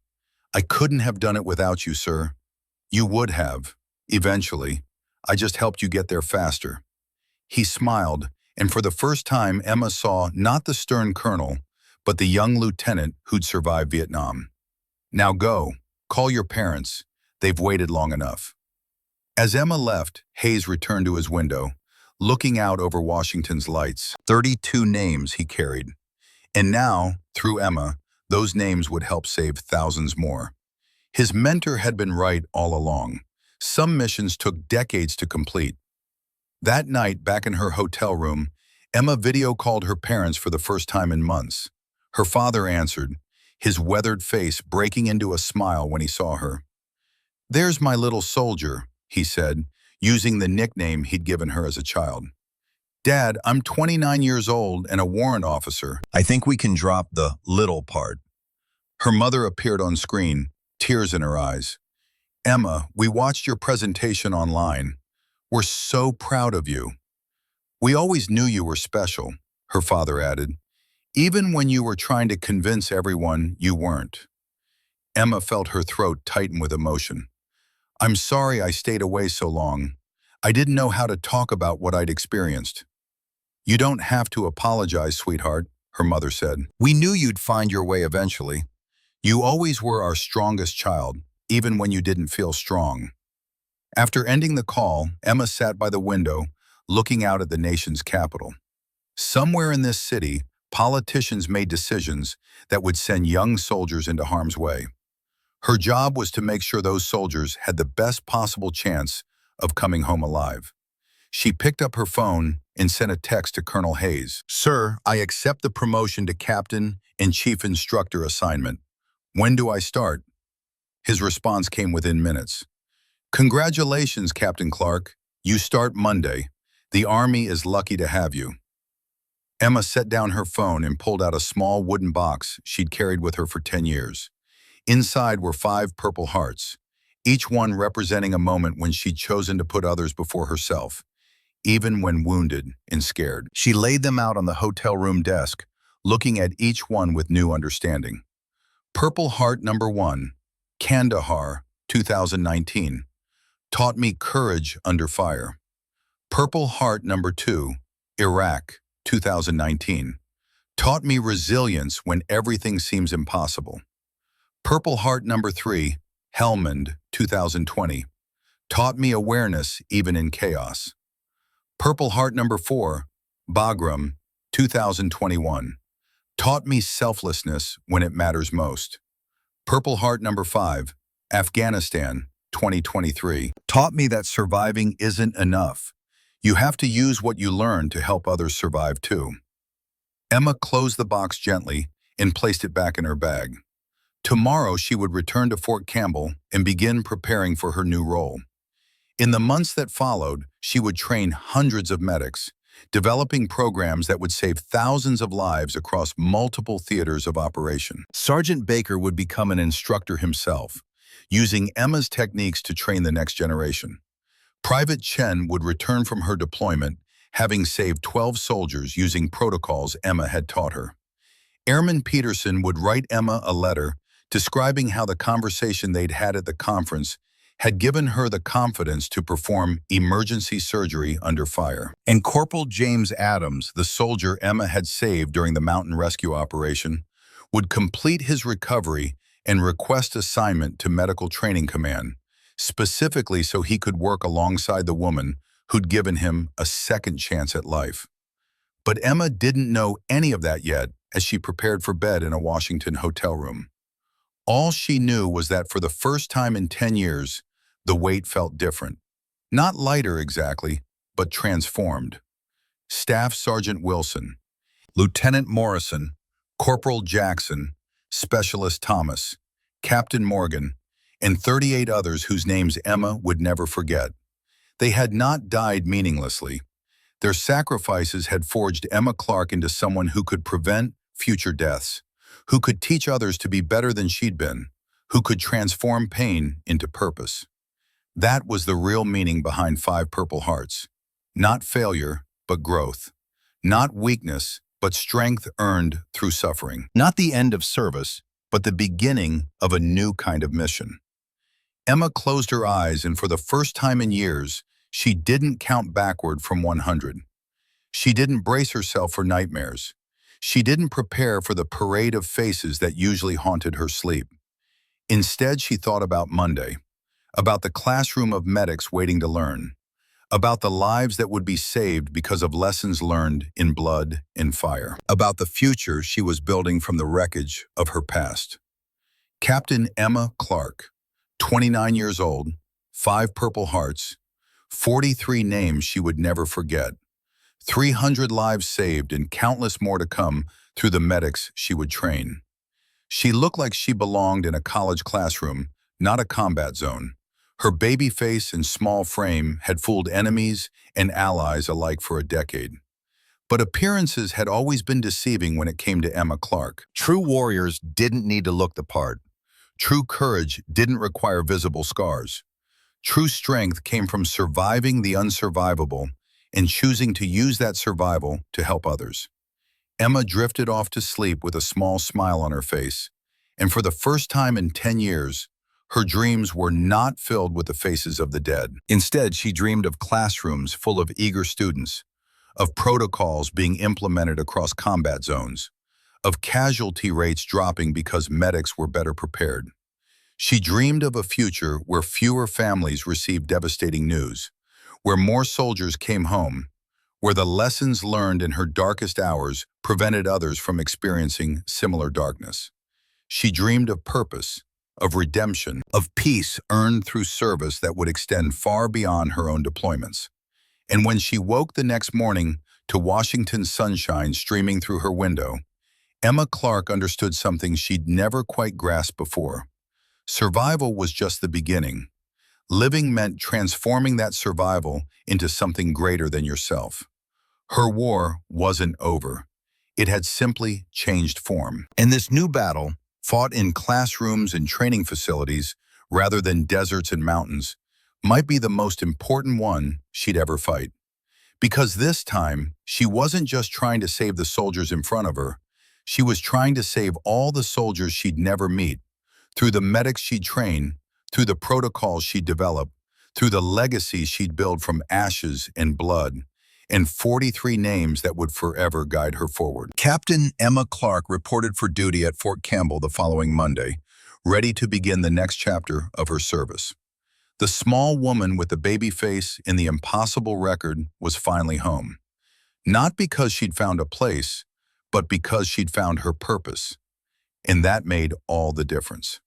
I couldn't have done it without you, sir. You would have, eventually. I just helped you get there faster. He smiled, and for the first time Emma saw not the stern colonel, but the young lieutenant who'd survived Vietnam. Now go, call your parents. They've waited long enough. As Emma left, Hayes returned to his window, looking out over Washington's lights. 32 names he carried. And now, through Emma, those names would help save thousands more. His mentor had been right all along. Some missions took decades to complete. That night, back in her hotel room, Emma video called her parents for the first time in months. Her father answered, his weathered face breaking into a smile when he saw her. There's my little soldier, he said, using the nickname he'd given her as a child. Dad, I'm 29 years old and a warrant officer. I think we can drop the little part. Her mother appeared on screen, tears in her eyes. Emma, we watched your presentation online. We're so proud of you. We always knew you were special, her father added, even when you were trying to convince everyone you weren't. Emma felt her throat tighten with emotion. I'm sorry I stayed away so long. I didn't know how to talk about what I'd experienced. You don't have to apologize, sweetheart, her mother said. We knew you'd find your way eventually. You always were our strongest child, even when you didn't feel strong. After ending the call, Emma sat by the window, looking out at the nation's capital. Somewhere in this city, politicians made decisions that would send young soldiers into harm's way. Her job was to make sure those soldiers had the best possible chance of coming home alive. She picked up her phone and sent a text to Colonel Hayes. Sir, I accept the promotion to Captain and Chief Instructor assignment. When do I start? His response came within minutes. Congratulations, Captain Clark. You start Monday. The Army is lucky to have you. Emma set down her phone and pulled out a small wooden box she'd carried with her for 10 years. Inside were 5 purple hearts, each one representing a moment when she'd chosen to put others before herself, even when wounded and scared. She laid them out on the hotel room desk, looking at each one with new understanding. Purple Heart number 1, Kandahar, 2019, taught me courage under fire. Purple Heart number 2, Iraq, 2019, taught me resilience when everything seems impossible. Purple Heart number 3, Helmand, 2020, taught me awareness even in chaos. Purple Heart number 4, Bagram, 2021, taught me selflessness when it matters most. Purple Heart number 5, Afghanistan, 2023, taught me that surviving isn't enough. You have to use what you learn to help others survive too. Emma closed the box gently and placed it back in her bag. Tomorrow she would return to Fort Campbell and begin preparing for her new role. In the months that followed, she would train hundreds of medics, developing programs that would save thousands of lives across multiple theaters of operation. Sergeant Baker would become an instructor himself, using Emma's techniques to train the next generation. Private Chen would return from her deployment, having saved 12 soldiers using protocols Emma had taught her. Airman Peterson would write Emma a letter describing how the conversation they'd had at the conference had given her the confidence to perform emergency surgery under fire. And Corporal James Adams, the soldier Emma had saved during the mountain rescue operation, would complete his recovery and request assignment to Medical Training Command, specifically so he could work alongside the woman who'd given him a second chance at life. But Emma didn't know any of that yet as she prepared for bed in a Washington hotel room. All she knew was that for the first time in 10 years, the weight felt different. Not lighter exactly, but transformed. Staff Sergeant Wilson, Lieutenant Morrison, Corporal Jackson, Specialist Thomas, Captain Morgan, and 38 others whose names Emma would never forget. They had not died meaninglessly. Their sacrifices had forged Emma Clark into someone who could prevent future deaths, who could teach others to be better than she'd been, who could transform pain into purpose. That was the real meaning behind 5 Purple Hearts. Not failure, but growth. Not weakness, but strength earned through suffering. Not the end of service, but the beginning of a new kind of mission. Emma closed her eyes, and for the first time in years, she didn't count backward from 100. She didn't brace herself for nightmares. She didn't prepare for the parade of faces that usually haunted her sleep. Instead, she thought about Monday, about the classroom of medics waiting to learn, about the lives that would be saved because of lessons learned in blood and fire, about the future she was building from the wreckage of her past. Captain Emma Clark, 29 years old, 5 Purple Hearts, 43 names she would never forget, 300 lives saved and countless more to come through the medics she would train. She looked like she belonged in a college classroom, not a combat zone. Her baby face and small frame had fooled enemies and allies alike for a decade. But appearances had always been deceiving when it came to Emma Clark. True warriors didn't need to look the part. True courage didn't require visible scars. True strength came from surviving the unsurvivable and choosing to use that survival to help others. Emma drifted off to sleep with a small smile on her face, and for the first time in 10 years, her dreams were not filled with the faces of the dead. Instead, she dreamed of classrooms full of eager students, of protocols being implemented across combat zones, of casualty rates dropping because medics were better prepared. She dreamed of a future where fewer families received devastating news, where more soldiers came home, where the lessons learned in her darkest hours prevented others from experiencing similar darkness. She dreamed of purpose, of redemption, of peace earned through service that would extend far beyond her own deployments. And when she woke the next morning to Washington sunshine streaming through her window, Emma Clark understood something she'd never quite grasped before. Survival was just the beginning. Living meant transforming that survival into something greater than yourself. Her war wasn't over. It had simply changed form. And this new battle, fought in classrooms and training facilities rather than deserts and mountains, might be the most important one she'd ever fight. Because this time, she wasn't just trying to save the soldiers in front of her. She was trying to save all the soldiers she'd never meet, through the medics she'd train, through the protocols she'd develop, through the legacy she'd build from ashes and blood, and 43 names that would forever guide her forward. Captain Emma Clark reported for duty at Fort Campbell the following Monday, ready to begin the next chapter of her service. The small woman with the baby face in the impossible record was finally home. Not because she'd found a place, but because she'd found her purpose. And that made all the difference.